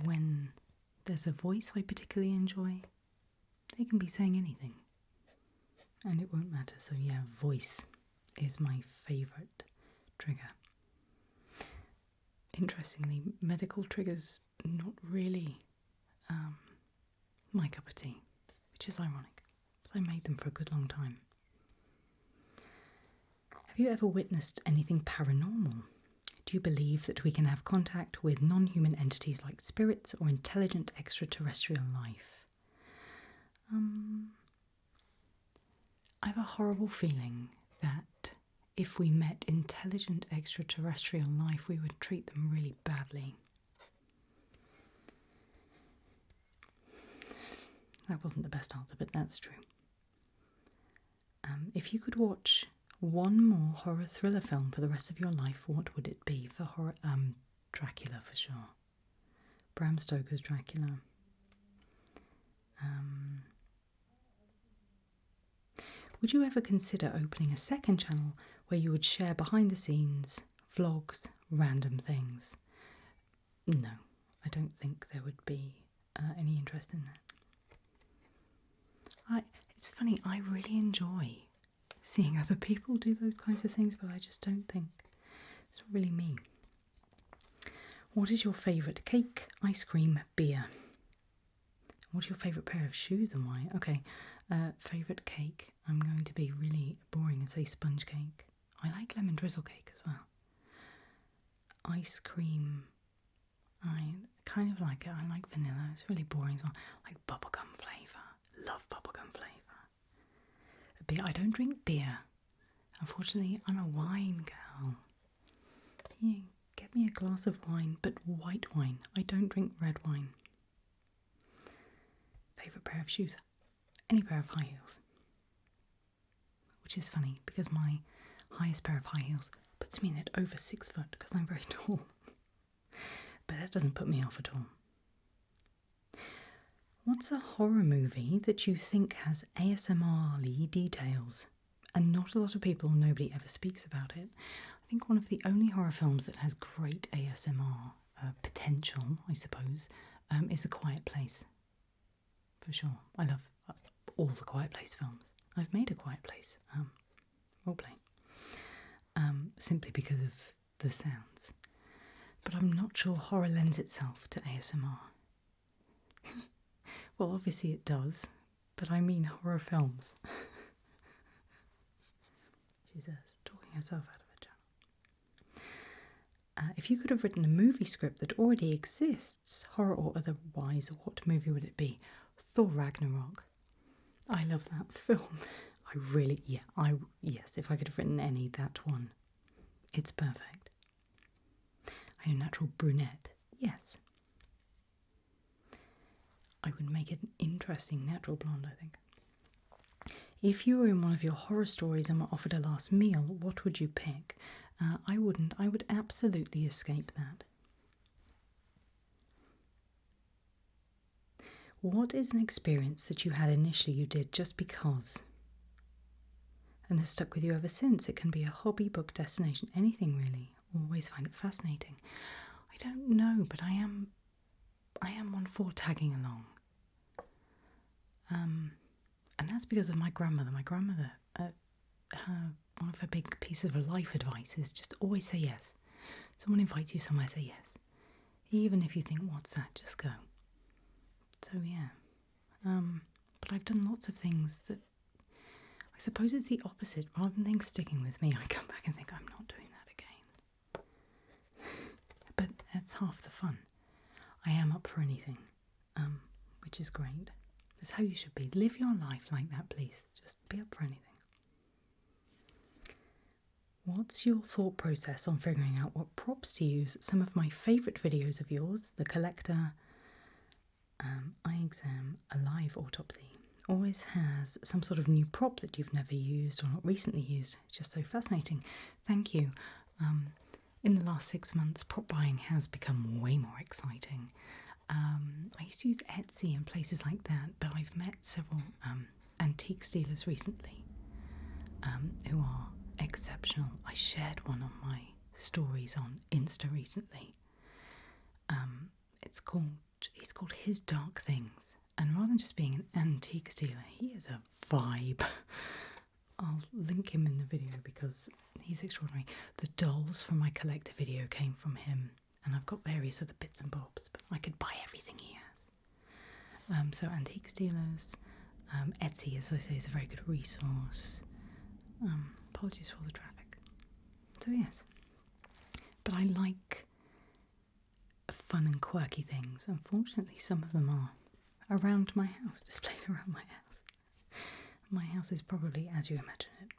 when there's a voice I particularly enjoy, they can be saying anything and it won't matter. So yeah, voice is my favourite trigger. Interestingly, medical triggers, not really my cup of tea, which is ironic, but I made them for a good long time. Have you ever witnessed anything paranormal? Do you believe that we can have contact with non-human entities like spirits or intelligent extraterrestrial life? I have a horrible feeling that if we met intelligent extraterrestrial life, we would treat them really badly. That wasn't the best answer, but that's true. If you could watch one more horror thriller film for the rest of your life, what would it be? For horror, Dracula for sure. Bram Stoker's Dracula. Would you ever consider opening a second channel where you would share behind the scenes, vlogs, random things? No, I don't think there would be any interest in that. It's funny, I really enjoy seeing other people do those kinds of things, but I just don't think it's not really me. What is your favourite cake, ice cream, beer? What's your favourite pair of shoes and why? Okay, favourite cake. I'm going to be really boring and say sponge cake. I like lemon drizzle cake as well. Ice cream. I kind of like it. I like vanilla. It's really boring as well. I like bubblegum flavour. Love bubblegum flavour. Beer. I don't drink beer. Unfortunately, I'm a wine girl. Yeah, get me a glass of wine, but white wine. I don't drink red wine. Favourite pair of shoes? Any pair of high heels. Which is funny because my highest pair of high heels puts me in at over 6 foot because I'm very tall. But that doesn't put me off at all. What's a horror movie that you think has ASMR-y details and not a lot of people or nobody ever speaks about it? I think one of the only horror films that has great ASMR potential, I suppose, is A Quiet Place. For sure. I love all the Quiet Place films. I've made A Quiet Place roleplay simply because of the sounds. But I'm not sure horror lends itself to ASMR. Well, obviously it does, but I mean horror films. She says, talking herself out of a channel. If you could have written a movie script that already exists, horror or otherwise, what movie would it be? Thor Ragnarok. I love that film. Yes, if I could have written any, that one. It's perfect. Are you a natural brunette? Yes. I would make it an interesting natural blonde, I think. If you were in one of your horror stories and were offered a last meal, what would you pick? I wouldn't. I would absolutely escape that. What is an experience that you had initially you did just because and has stuck with you ever since? It can be a hobby, book, destination, anything really. Always find it fascinating. I don't know, but I am one for tagging along. And that's because of my grandmother. My grandmother, one of her big pieces of life advice is just always say yes. Someone invites you somewhere, say yes. Even if you think, what's that, just go. So yeah. But I've done lots of things that, I suppose it's the opposite. Rather than things sticking with me, I come back and think, I'm not doing that again. But that's half the fun. I am up for anything, which is great. That's how you should be. Live your life like that, please. Just be up for anything. What's your thought process on figuring out what props to use? Some of my favourite videos of yours, The Collector, eye exam, a live autopsy, always has some sort of new prop that you've never used or not recently used. It's just so fascinating. Thank you. In the last 6 months, prop buying has become way more exciting. I used to use Etsy and places like that, but I've met several antique dealers recently who are exceptional. I shared one on my stories on Insta recently. He's called His Dark Things, and rather than just being an antique dealer, he is a vibe. I'll link him in the video because he's extraordinary. The dolls from my collector video came from him, and I've got various other bits and bobs, but I could buy everything he has. So antique dealers, Etsy, as I say, is a very good resource. Apologies for the traffic. So yes, but I like fun and quirky things. Unfortunately, some of them are around my house, displayed around my house. My house is probably as you imagine it.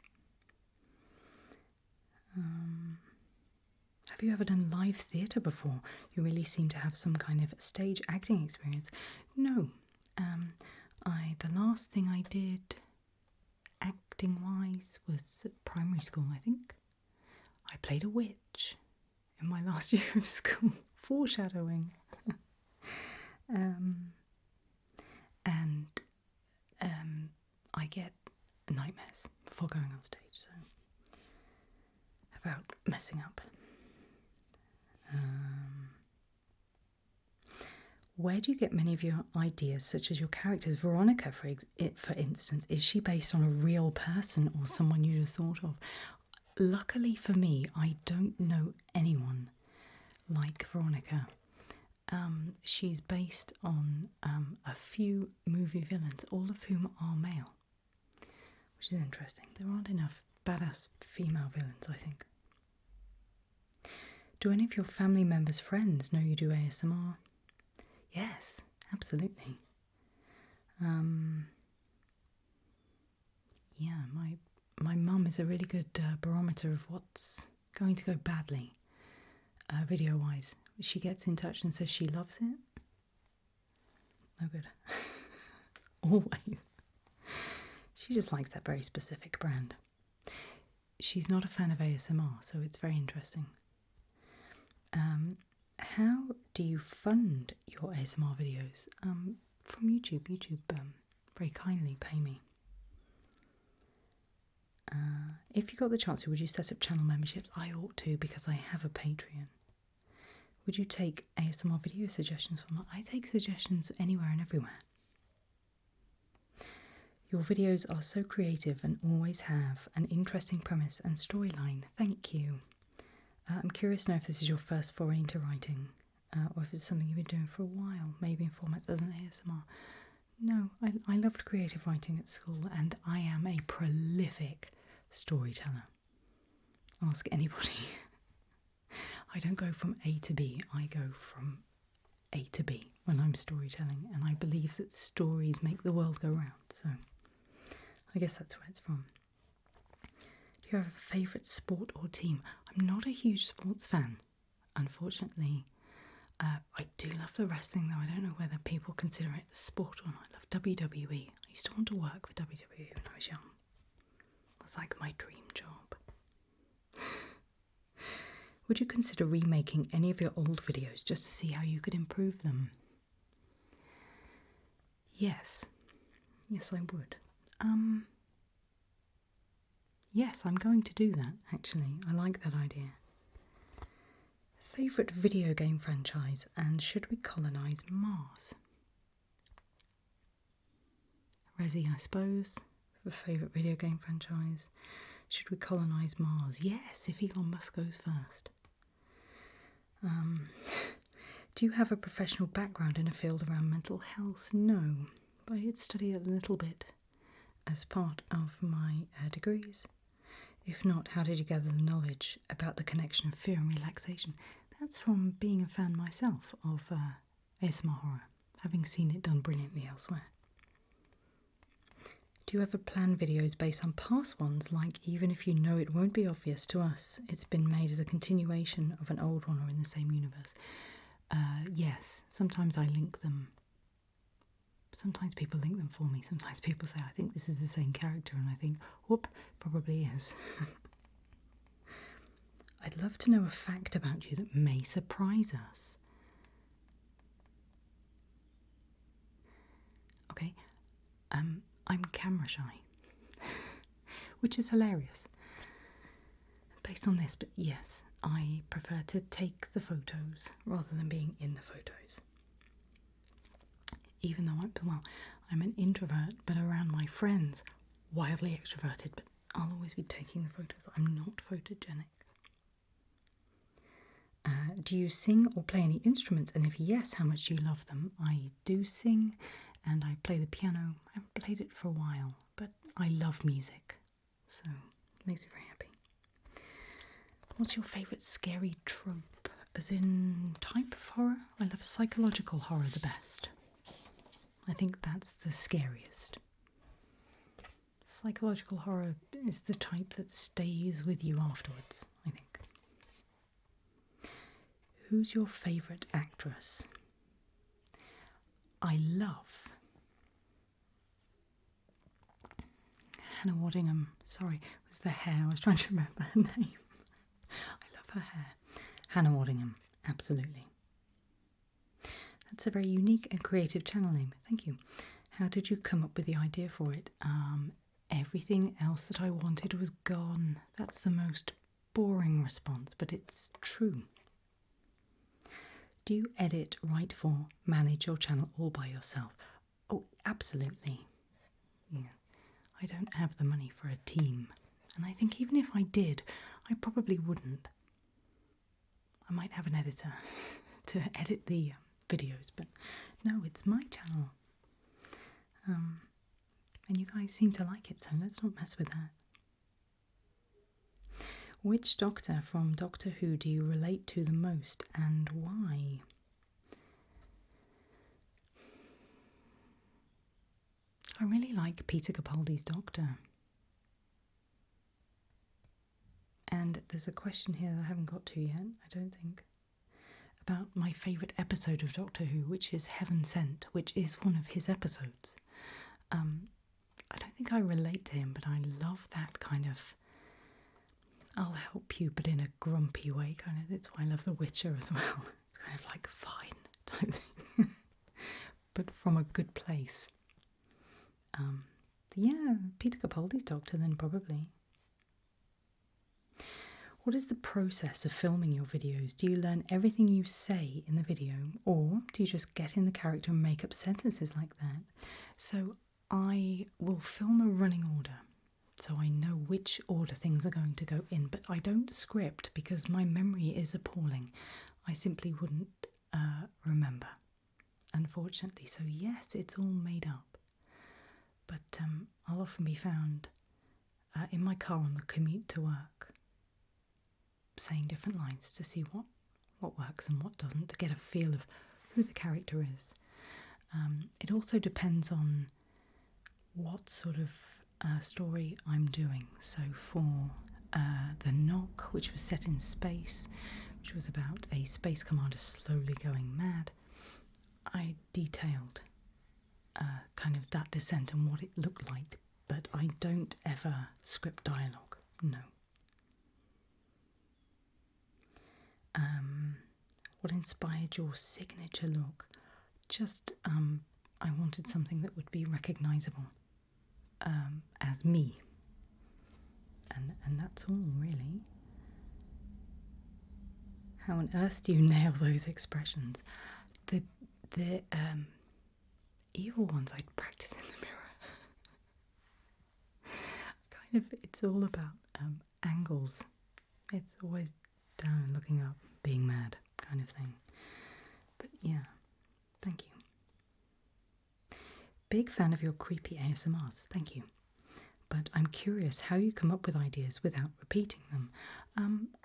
Have you ever done live theatre before? You really seem to have some kind of stage acting experience. No. The last thing I did acting-wise was at primary school, I think. I played a witch in my last year of school. Foreshadowing. I get nightmares before going on stage, so about messing up. Where do you get many of your ideas, such as your characters? Veronica, for instance, is she based on a real person or someone you just thought of? Luckily for me, I don't know anyone like Veronica. She's based on a few movie villains, all of whom are male, which is interesting. There aren't enough badass female villains, I think. Do any of your family members' friends know you do ASMR? Yes, absolutely. Yeah, my mum is a really good barometer of what's going to go badly, video-wise. She gets in touch and says she loves it. No good. Always. She just likes that very specific brand. She's not a fan of ASMR, so it's very interesting. How do you fund your ASMR videos? From YouTube. YouTube very kindly pay me. If you got the chance to, would you set up channel memberships? I ought to, because I have a Patreon. Would you take ASMR video suggestions from that? I take suggestions anywhere and everywhere. Your videos are so creative and always have an interesting premise and storyline. Thank you. I'm curious to know if this is your first foray into writing, or if it's something you've been doing for a while, maybe in formats other than ASMR. No, I loved creative writing at school, and I am a prolific storyteller. Ask anybody. I don't go from A to B, I go from A to B when I'm storytelling, and I believe that stories make the world go round, so I guess that's where it's from. Do you have a favourite sport or team? I'm not a huge sports fan, unfortunately. I do love the wrestling, though. I don't know whether people consider it a sport or not. I love WWE. I used to want to work for WWE when I was young. It was like my dream job. Would you consider remaking any of your old videos just to see how you could improve them? Yes. Yes, I would. Yes, I'm going to do that, actually. I like that idea. Favourite video game franchise, and should we colonise Mars? Resi, I suppose, for favourite video game franchise. Should we colonise Mars? Yes, if Elon Musk goes first. Do you have a professional background in a field around mental health? No, but I did study a little bit as part of my degrees. If not, how did you gather the knowledge about the connection of fear and relaxation? That's from being a fan myself of ASMR horror, having seen it done brilliantly elsewhere. Do you ever plan videos based on past ones, like even if you know it won't be obvious to us, it's been made as a continuation of an old one or in the same universe? Yes, sometimes I link them Sometimes people link them for me. Sometimes people say, I think this is the same character, and I think, whoop, probably is. I'd love to know a fact about you that may surprise us. Okay, I'm camera shy, which is hilarious based on this, but yes, I prefer to take the photos rather than being in the photos. Even though I'm an introvert, but around my friends, wildly extroverted, but I'll always be taking the photos. I'm not photogenic. Do you sing or play any instruments? And if yes, how much do you love them? I do sing and I play the piano. I haven't played it for a while, but I love music, so it makes me very happy. What's your favourite scary trope? As in type of horror? I love psychological horror the best. I think that's the scariest. Psychological horror is the type that stays with you afterwards, I think. Who's your favourite actress? I love Hannah Waddingham. Sorry, it was the hair. I was trying to remember her name. I love her hair. Hannah Waddingham, absolutely. That's a very unique and creative channel name. Thank you. How did you come up with the idea for it? Everything else that I wanted was gone. That's the most boring response, but it's true. Do you edit, write for, manage your channel all by yourself? Oh, absolutely. Yeah. I don't have the money for a team. And I think even if I did, I probably wouldn't. I might have an editor to edit the videos, but no, it's my channel. And you guys seem to like it, so let's not mess with that. Which Doctor from Doctor Who do you relate to the most and why? I really like Peter Capaldi's Doctor. And there's a question here that I haven't got to yet, I don't think, about my favourite episode of Doctor Who, which is Heaven Sent, which is one of his episodes. I don't think I relate to him, but I love that kind of I'll help you, but in a grumpy way, kind of. That's why I love The Witcher as well. It's kind of like fine type thing, but from a good place. Yeah, Peter Capaldi's Doctor then probably. What is the process of filming your videos? Do you learn everything you say in the video, or do you just get in the character and make up sentences like that? So I will film a running order, so I know which order things are going to go in, but I don't script because my memory is appalling. I simply wouldn't remember, unfortunately. So yes, it's all made up. But I'll often be found in my car on the commute to work, saying different lines to see what works and what doesn't, to get a feel of who the character is. It also depends on what sort of story I'm doing. So for The Knock, which was set in space, which was about a space commander slowly going mad, I detailed kind of that descent and what it looked like, but I don't ever script dialogue, no. What inspired your signature look? Just, I wanted something that would be recognisable as me. And that's all, really. How on earth do you nail those expressions? The evil ones I'd practice in the mirror. It's all about angles. It's always down and looking up, being mad kind of thing. But yeah, thank you. Big fan of your creepy ASMRs, thank you. But I'm curious how you come up with ideas without repeating them.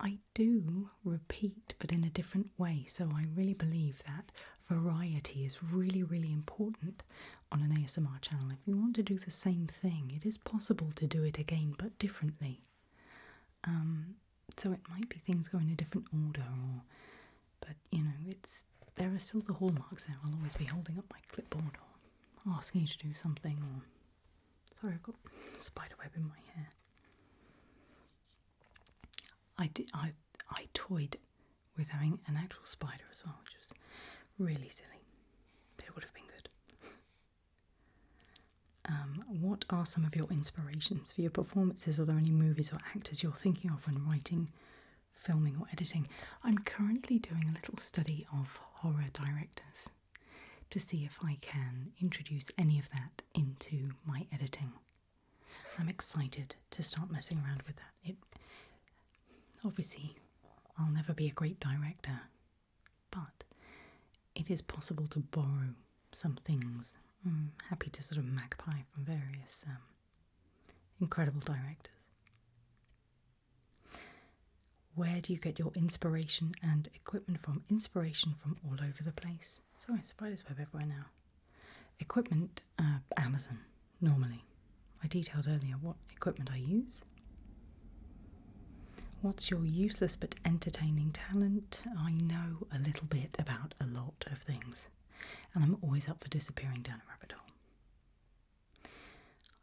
I do repeat, but in a different way. So I really believe that variety is really, really important on an ASMR channel. If you want to do the same thing, it is possible to do it again, but differently. So it might be things go in a different order, but you know, there are still the hallmarks there. I'll always be holding up my clipboard or asking you to do something, or sorry, I've got a spider web in my hair. I toyed with having an actual spider as well, which was really silly, but it would have been good. What are some of your inspirations for your performances? Are there any movies or actors you're thinking of when writing, filming or editing? I'm currently doing a little study of horror directors to see if I can introduce any of that into my editing. I'm excited to start messing around with that. Obviously, I'll never be a great director, but it is possible to borrow some things. I'm happy to sort of magpie from various incredible directors. Where do you get your inspiration and equipment from? Inspiration from all over the place. Sorry, spiders web everywhere now. Equipment, Amazon, normally. I detailed earlier what equipment I use. What's your useless but entertaining talent? I know a little bit about a lot of things, and I'm always up for disappearing down a rabbit hole.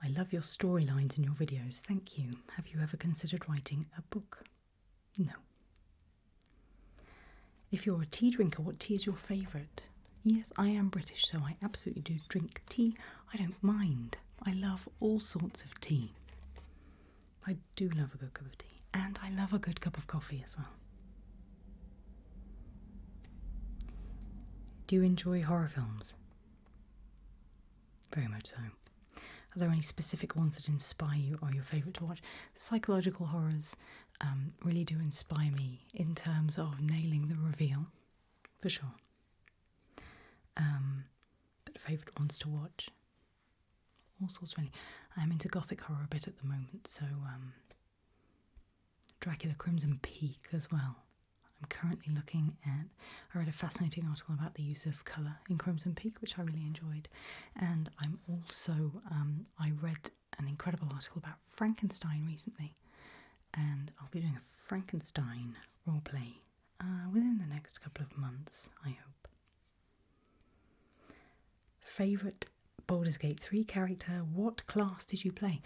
I love your storylines in your videos. Thank you. Have you ever considered writing a book? No. If you're a tea drinker, what tea is your favourite? Yes, I am British, so I absolutely do drink tea. I don't mind. I love all sorts of tea. I do love a good cup of tea, and I love a good cup of coffee as well. Do you enjoy horror films? Very much so. Are there any specific ones that inspire you or your favourite to watch? The psychological horrors really do inspire me in terms of nailing the reveal, for sure. But favourite ones to watch? All sorts really. I'm into gothic horror a bit at the moment, so Dracula Crimson Peak as well. I'm currently looking at, I read a fascinating article about the use of colour in Crimson Peak, which I really enjoyed. And I'm also, I read an incredible article about Frankenstein recently. And I'll be doing a Frankenstein roleplay within the next couple of months, I hope. Favourite Baldur's Gate 3 character? What class did you play?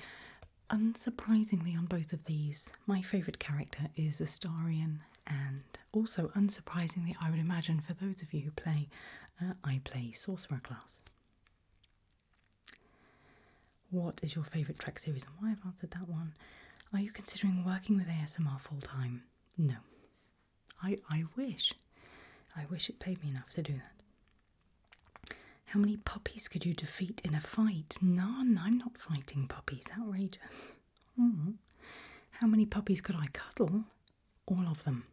Unsurprisingly, on both of these, my favourite character is Astarion, and also unsurprisingly, I would imagine for those of you who play, I play Sorcerer class. What is your favourite Trek series, and why I've answered that one? Are you considering working with ASMR full time? No. I wish. I wish it paid me enough to do that. How many puppies could you defeat in a fight? None. I'm not fighting puppies. Outrageous. How many puppies could I cuddle? All of them.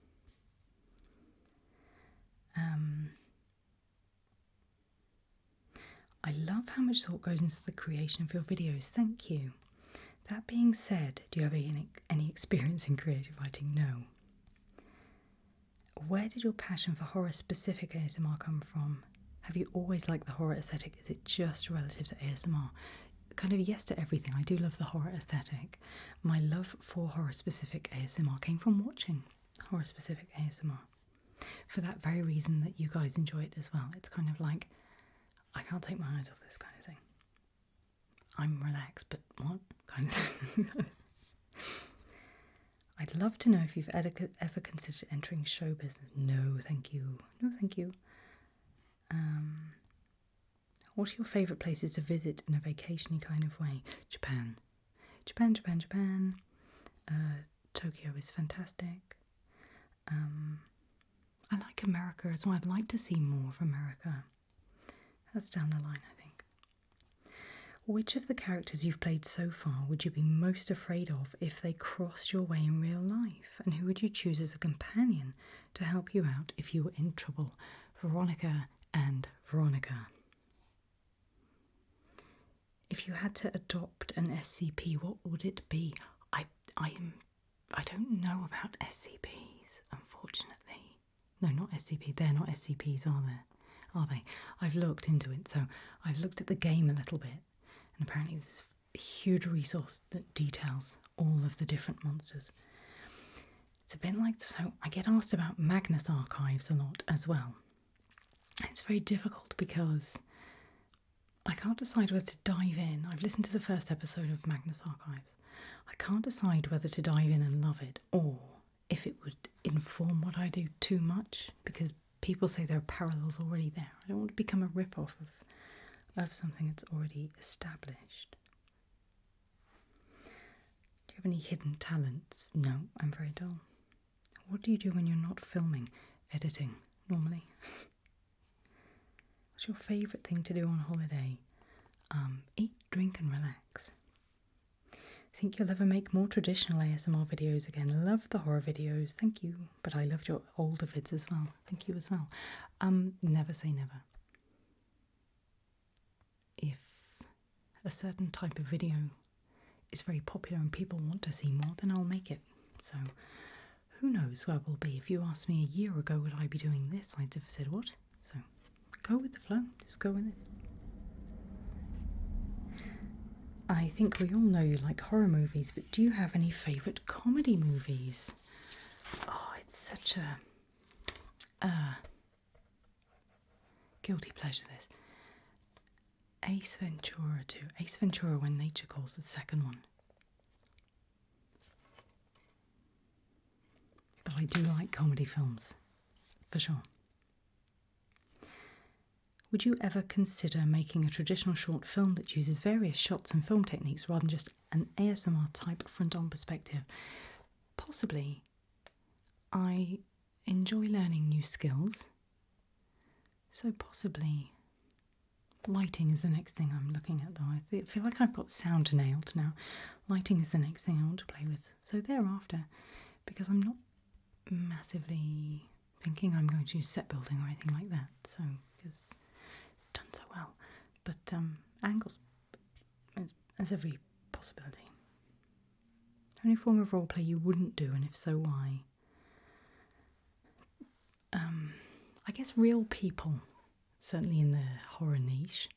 I love how much thought goes into the creation of your videos. Thank you. That being said, do you have any experience in creative writing? No. Where did your passion for horror-specific ASMR come from? Have you always liked the horror aesthetic? Is it just relative to ASMR? Kind of yes to everything. I do love the horror aesthetic. My love for horror-specific ASMR came from watching horror-specific ASMR. For that very reason that you guys enjoy it as well. It's kind of like, I can't take my eyes off this kind of thing. I'm relaxed, but what? Kind of thing. I'd love to know if you've ever considered entering show business. No, thank you. No, thank you. What are your favourite places to visit in a vacation-y kind of way? Japan. Japan. Tokyo is fantastic. I like America as well. I'd like to see more of America. That's down the line, I think. Which of the characters you've played so far would you be most afraid of if they crossed your way in real life? And who would you choose as a companion to help you out if you were in trouble? Veronica and Veronica. If you had to adopt an SCP, what would it be? I don't know about SCPs, unfortunately. No, not SCP. They're not SCPs, are they? I've looked into it, so I've looked at the game a little bit, and apparently there's a huge resource that details all of the different monsters. It's a bit like, so I get asked about Magnus archives a lot as well. It's very difficult because I can't decide whether to dive in. I've listened to the first episode of Magnus Archives. I can't decide whether to dive in and love it or if it would inform what I do too much, because people say there are parallels already there. I don't want to become a rip-off of something that's already established. Do you have any hidden talents? No, I'm very dull. What do you do when you're not filming? Editing, normally. What's your favourite thing to do on holiday? Eat, drink and relax. Think you'll ever make more traditional ASMR videos again? Love the horror videos, thank you. But I loved your older vids as well. Thank you as well. Never say never. If a certain type of video is very popular and people want to see more, then I'll make it. So who knows where we'll be. If you asked me a year ago would I be doing this, I'd have said what? So go with the flow, just go with it. I think we all know you like horror movies, but do you have any favourite comedy movies? Oh, it's such a guilty pleasure, this. Ace Ventura 2. Ace Ventura When Nature Calls, the second one. But I do like comedy films, for sure. Would you ever consider making a traditional short film that uses various shots and film techniques rather than just an ASMR type front-on perspective? Possibly. I enjoy learning new skills, so possibly. Lighting is the next thing I'm looking at, though. I feel like I've got sound nailed now. Lighting is the next thing I want to play with. So thereafter, because I'm not massively thinking I'm going to do set building or anything like that, so because it's done so well. But angles, there's every possibility. Any form of roleplay you wouldn't do, and if so, why? I guess real people, certainly in the horror niche.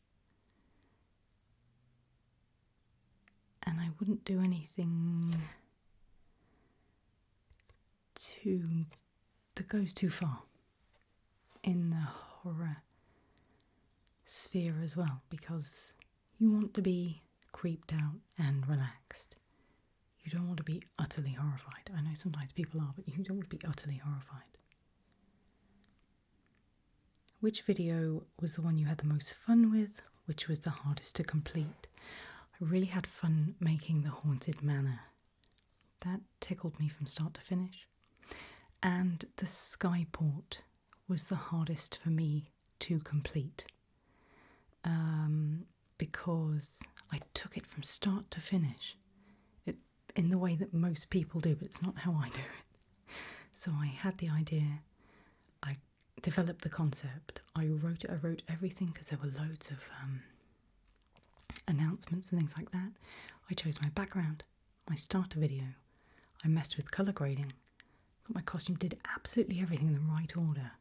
And I wouldn't do anything that goes too far in the horror sphere as well, because you want to be creeped out and relaxed. You don't want to be utterly horrified. I know sometimes people are, but you don't want to be utterly horrified. Which video was the one you had the most fun with? Which was the hardest to complete? I really had fun making the Haunted Manor. That tickled me from start to finish. And the Skyport was the hardest for me to complete. Because I took it from start to finish. In the way that most people do, but it's not how I do it. So I had the idea, I developed the concept, I wrote everything because there were loads of announcements and things like that. I chose my background, my starter video, I messed with colour grading, got my costume, did absolutely everything in the right order.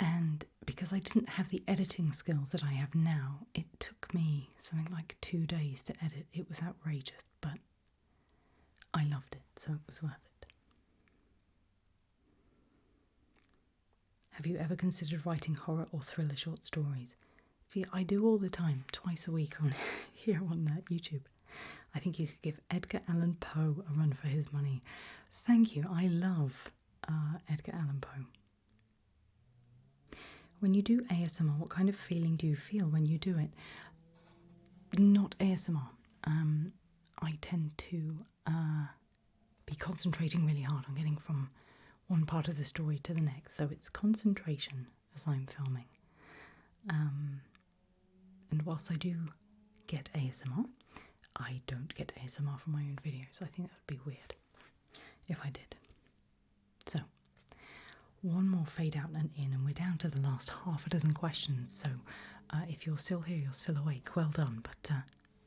And because I didn't have the editing skills that I have now, it took me something like 2 days to edit. It was outrageous, but I loved it, so it was worth it. Have you ever considered writing horror or thriller short stories? See, I do all the time, twice a week on here on YouTube. I think you could give Edgar Allan Poe a run for his money. Thank you, I love Edgar Allan Poe. When you do ASMR, what kind of feeling do you feel when you do it? Not ASMR. I tend to be concentrating really hard on getting from one part of the story to the next. So it's concentration as I'm filming. And whilst I do get ASMR, I don't get ASMR from my own videos. I think that would be weird if I did. So, one more fade out and in, and we're down to the last half a dozen questions. So if you're still here, you're still awake, well done. But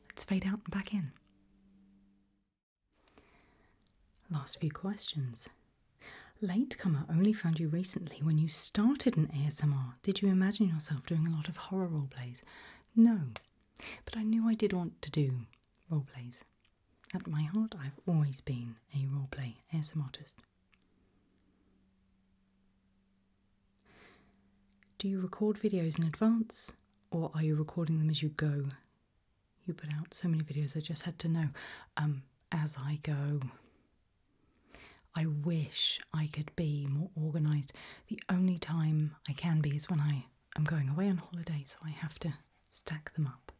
let's fade out and back in. Last few questions. Latecomer only found you recently when you started an ASMR. Did you imagine yourself doing a lot of horror roleplays? No, but I knew I did want to do roleplays. At my heart, I've always been a roleplay ASMRtist. Do you record videos in advance Or are you recording them as you go? You put out so many videos, I just had to know. As I go. I wish I could be more organised. The only time I can be is when I'm going away on holiday, so I have to stack them up.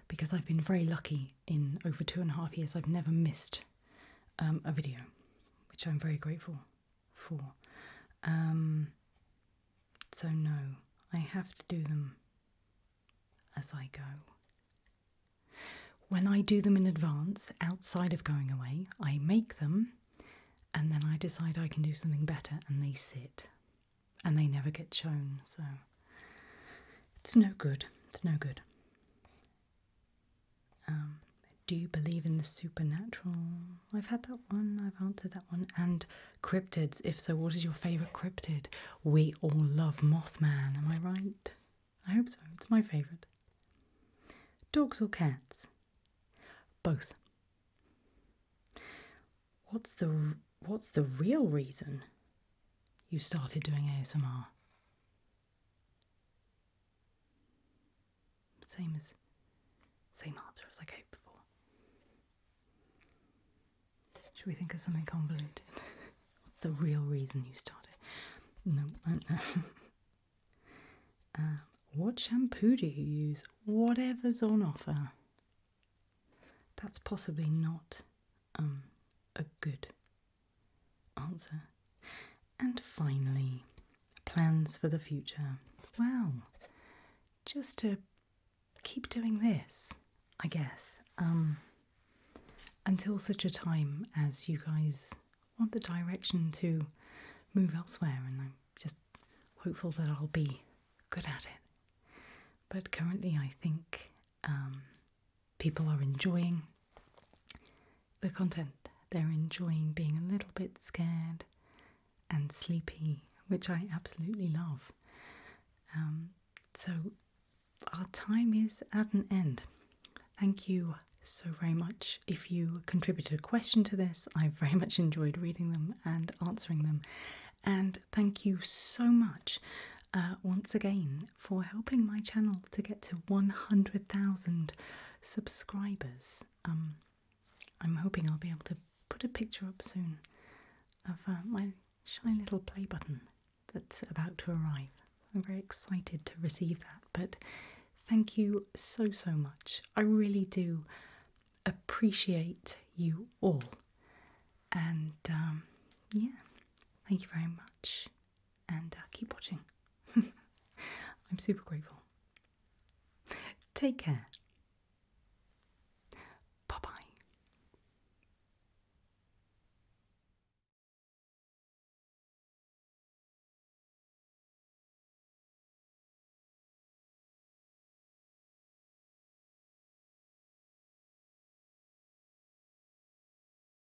Because I've been very lucky in over 2.5 years, I've never missed a video, which I'm very grateful for. So no, I have to do them as I go. When I do them in advance, outside of going away, I make them and then I decide I can do something better and they sit. And they never get shown, so it's no good. It's no good. Do you believe in the supernatural? I've had that one, I've answered that one. And cryptids, if so, what is your favourite cryptid? We all love Mothman, am I right? I hope so, it's my favourite. Dogs or cats? Both. What's the real reason you started doing ASMR? Same answer as I gave before. Should we think of something convoluted? What's the real reason you started? No, I don't know. What shampoo do you use? Whatever's on offer. That's possibly not a good answer. And finally, plans for the future. Well, just to keep doing this, I guess, until such a time as you guys want the direction to move elsewhere, and I'm just hopeful that I'll be good at it. But currently I think people are enjoying the content. They're enjoying being a little bit scared and sleepy, which I absolutely love. So our time is at an end. Thank you so very much. If you contributed a question to this, I very much enjoyed reading them and answering them. And thank you so much once again for helping my channel to get to 100,000 subscribers. I'm hoping I'll be able to put a picture up soon of my shy little play button that's about to arrive. I'm very excited to receive that, but thank you so much. I really do appreciate you all, and yeah, thank you very much, and keep watching. I'm super grateful. Take care.